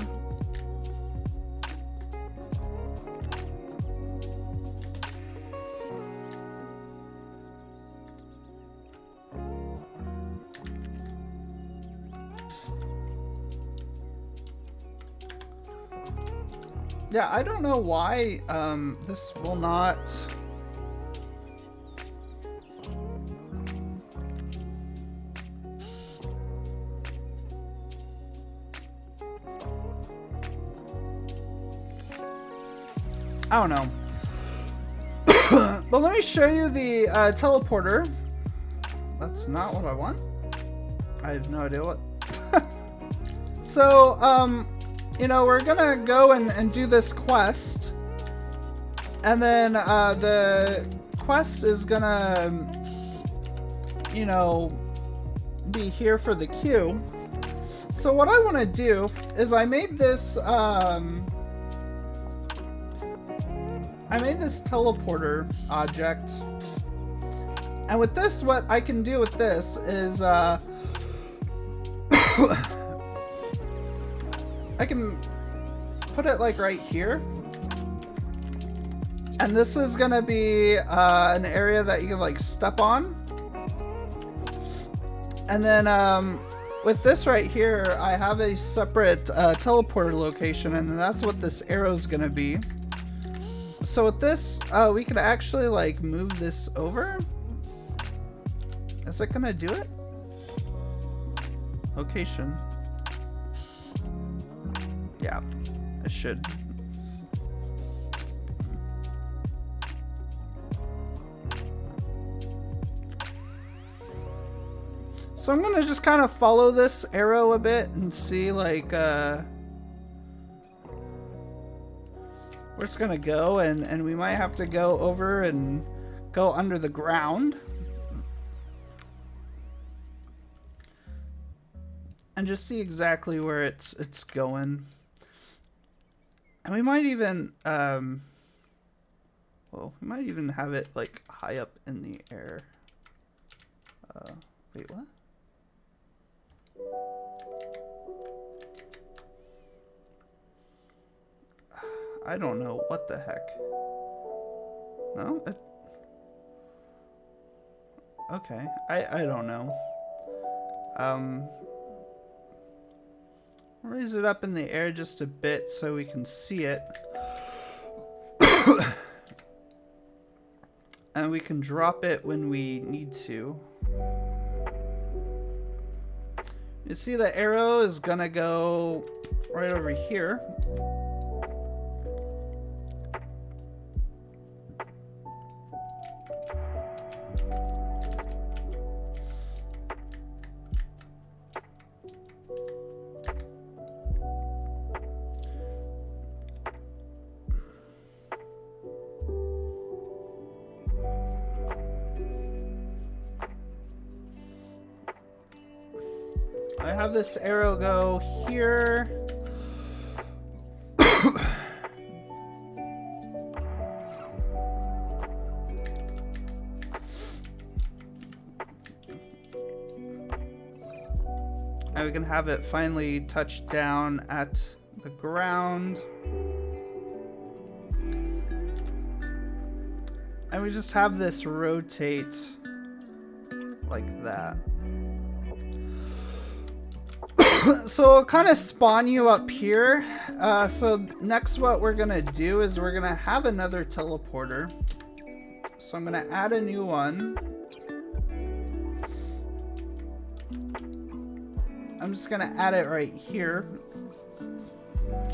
Yeah, I don't know why this will not... I don't know. But let me show you the teleporter. That's not what I want. I have no idea what. So, you know, we're gonna go and do this quest. And then the quest is gonna, you know, be here for the queue. So what I want to do is I made this teleporter object. And with this, what I can do with this is I can put it like right here. And this is gonna be an area that you can like step on. And then with this right here, I have a separate teleporter location, and that's what this arrow is gonna be. So with this, we can actually like move this over. Is it gonna do it? Location. Yeah, it should. So I'm gonna just kind of follow this arrow a bit and see like where it's gonna go, and we might have to go over and go under the ground. And just see exactly where it's going. And we might even well, we might even have it like high up in the air. Wait, what? I don't know what the heck. No? Okay. I don't know. Raise it up in the air just a bit so we can see it. And we can drop it when we need to. You see the arrow is gonna go right over here. I have this arrow go here. And we can have it finally touch down at the ground. And we just have this rotate like that. So it'll kind of spawn you up here. So next what we're gonna do is we're gonna have another teleporter. So I'm gonna add a new one. I'm just gonna add it right here.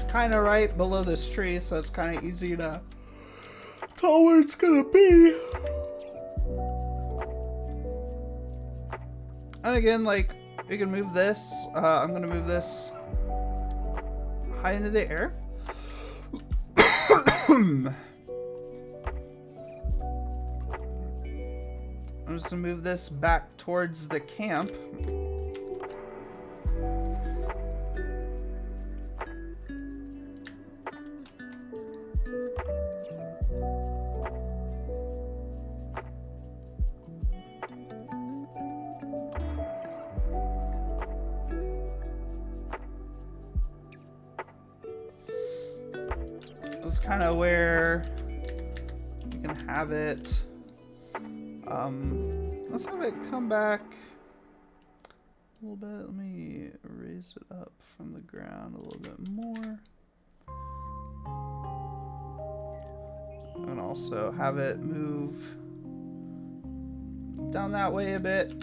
Kind of right below this tree, so it's kind of easy to tell where it's gonna be. And again, like, we can move this. I'm gonna move this high into the air. I'm just gonna move this back towards the camp. This is kind of where you can have it. Let's have it come back a little bit. Let me raise it up from the ground a little bit more. And also have it move down that way a bit.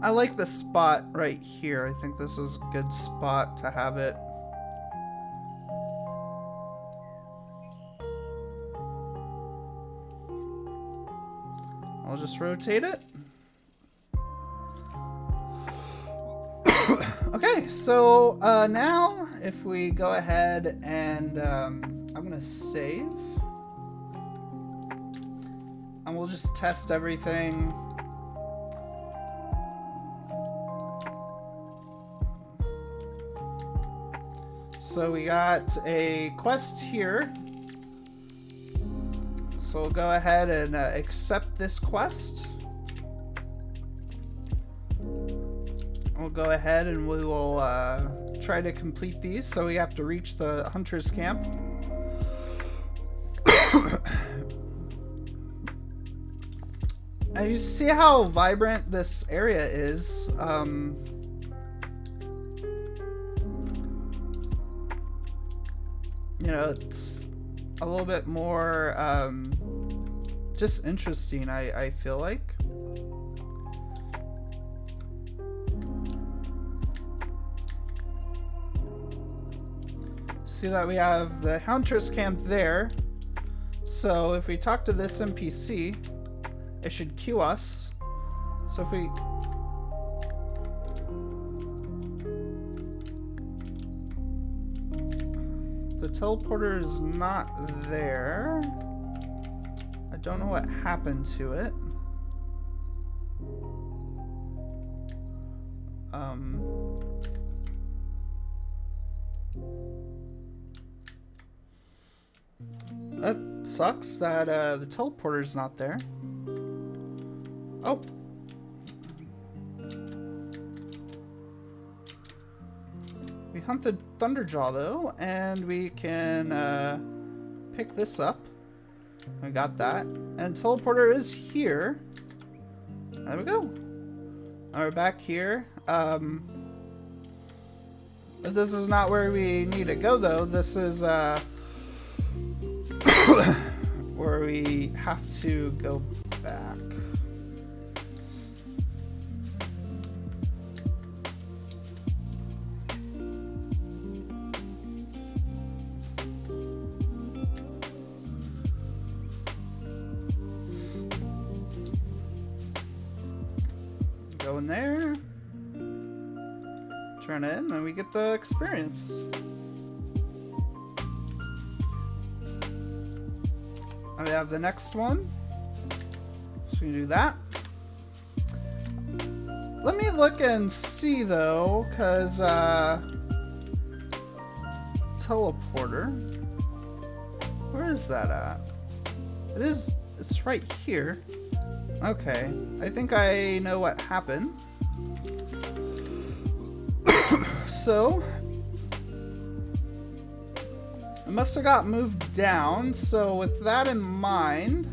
I like the spot right here. I think this is a good spot to have it. I'll just rotate it. Okay, so now if we go ahead and I'm gonna save, and we'll just test everything. So we got a quest here. So we'll go ahead and accept this quest. We'll go ahead and we will try to complete these. So we have to reach the hunter's camp. And you see how vibrant this area is. You know, it's a little bit more just interesting, I feel like. See that we have the hunter's camp there. So if we talk to this NPC, it should queue us. So if we the teleporter is not there. I don't know what happened to it. That sucks that the teleporter's not there. Oh. We hunted Thunderjaw though, and we can pick this up. We got that. And teleporter is here. There we go. Now we're back here. But this is not where we need to go though. This is where we have to go back. Go in there, turn it in, and we get the experience. And we have the next one. So we can do that. Let me look and see though, because teleporter. Where is that at? It's right here. Okay, I think I know what happened. So, it must have got moved down. So with that in mind,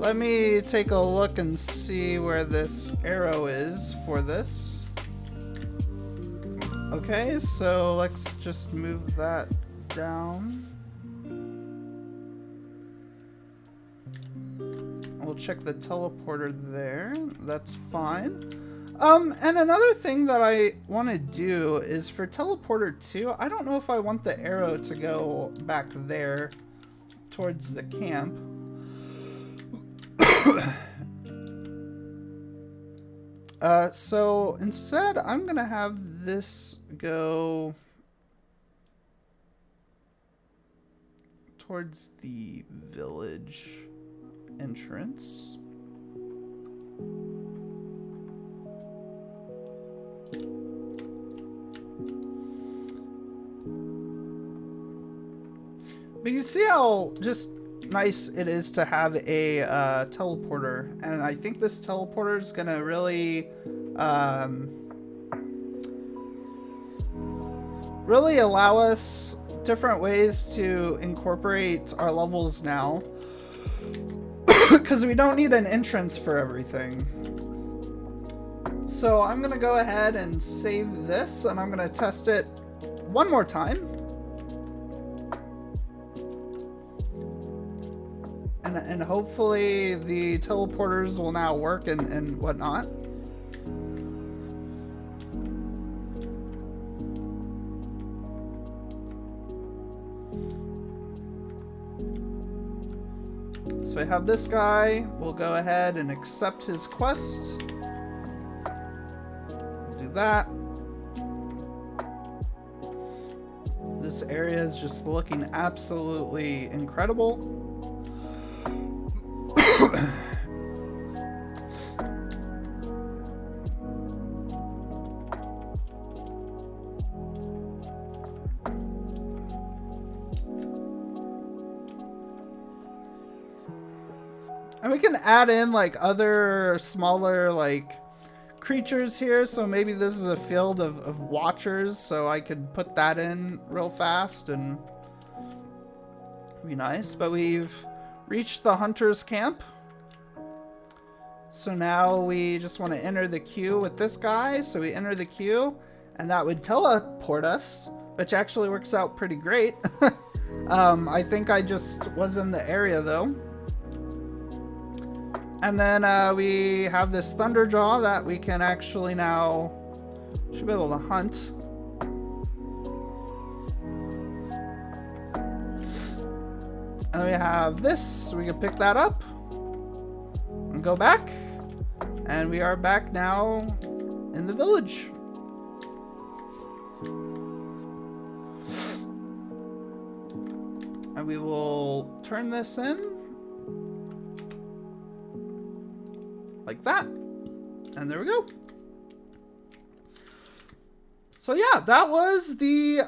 let me take a look and see where this arrow is for this. Okay, so let's just move that down. We'll check the teleporter there. That's fine. And another thing that I want to do is for teleporter 2, I don't know if I want the arrow to go back there towards the camp. So instead, I'm gonna have this go towards the village entrance. But you see how just nice it is to have a teleporter, and I think this teleporter is gonna really really allow us different ways to incorporate our levels now, because we don't need an entrance for everything. So I'm gonna go ahead and save this, and I'm gonna test it one more time. And hopefully the teleporters will now work and whatnot. So I have this guy. We'll go ahead and accept his quest. Do that. This area is just looking absolutely incredible. And we can add in like other smaller like creatures here, so maybe this is a field of watchers, so I could put that in real fast and be nice. But we've reached the hunter's camp, so now we just want to enter the queue with this guy. So we enter the queue and that would teleport us, which actually works out pretty great. I think I just was in the area though. And then we have this Thunderjaw that we can actually now, should be able to hunt. And we have this, so we can pick that up and go back. And we are back now in the village. And we will turn this in. Like that. And there we go. So yeah, that was the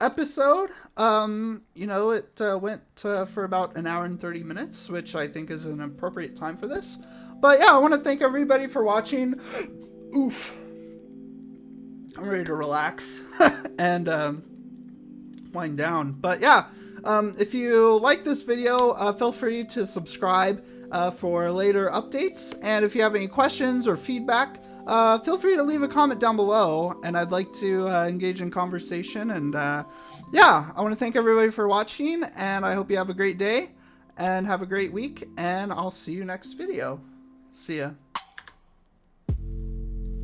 episode. You know, it went for about an hour and 30 minutes, which I think is an appropriate time for this. But yeah, I want to thank everybody for watching. Oof. I'm ready to relax and wind down. But yeah, if you like this video, feel free to subscribe for later updates. And if you have any questions or feedback, feel free to leave a comment down below, and I'd like to engage in conversation. And yeah, I want to thank everybody for watching, and I hope you have a great day and have a great week, and I'll see you next video. See ya.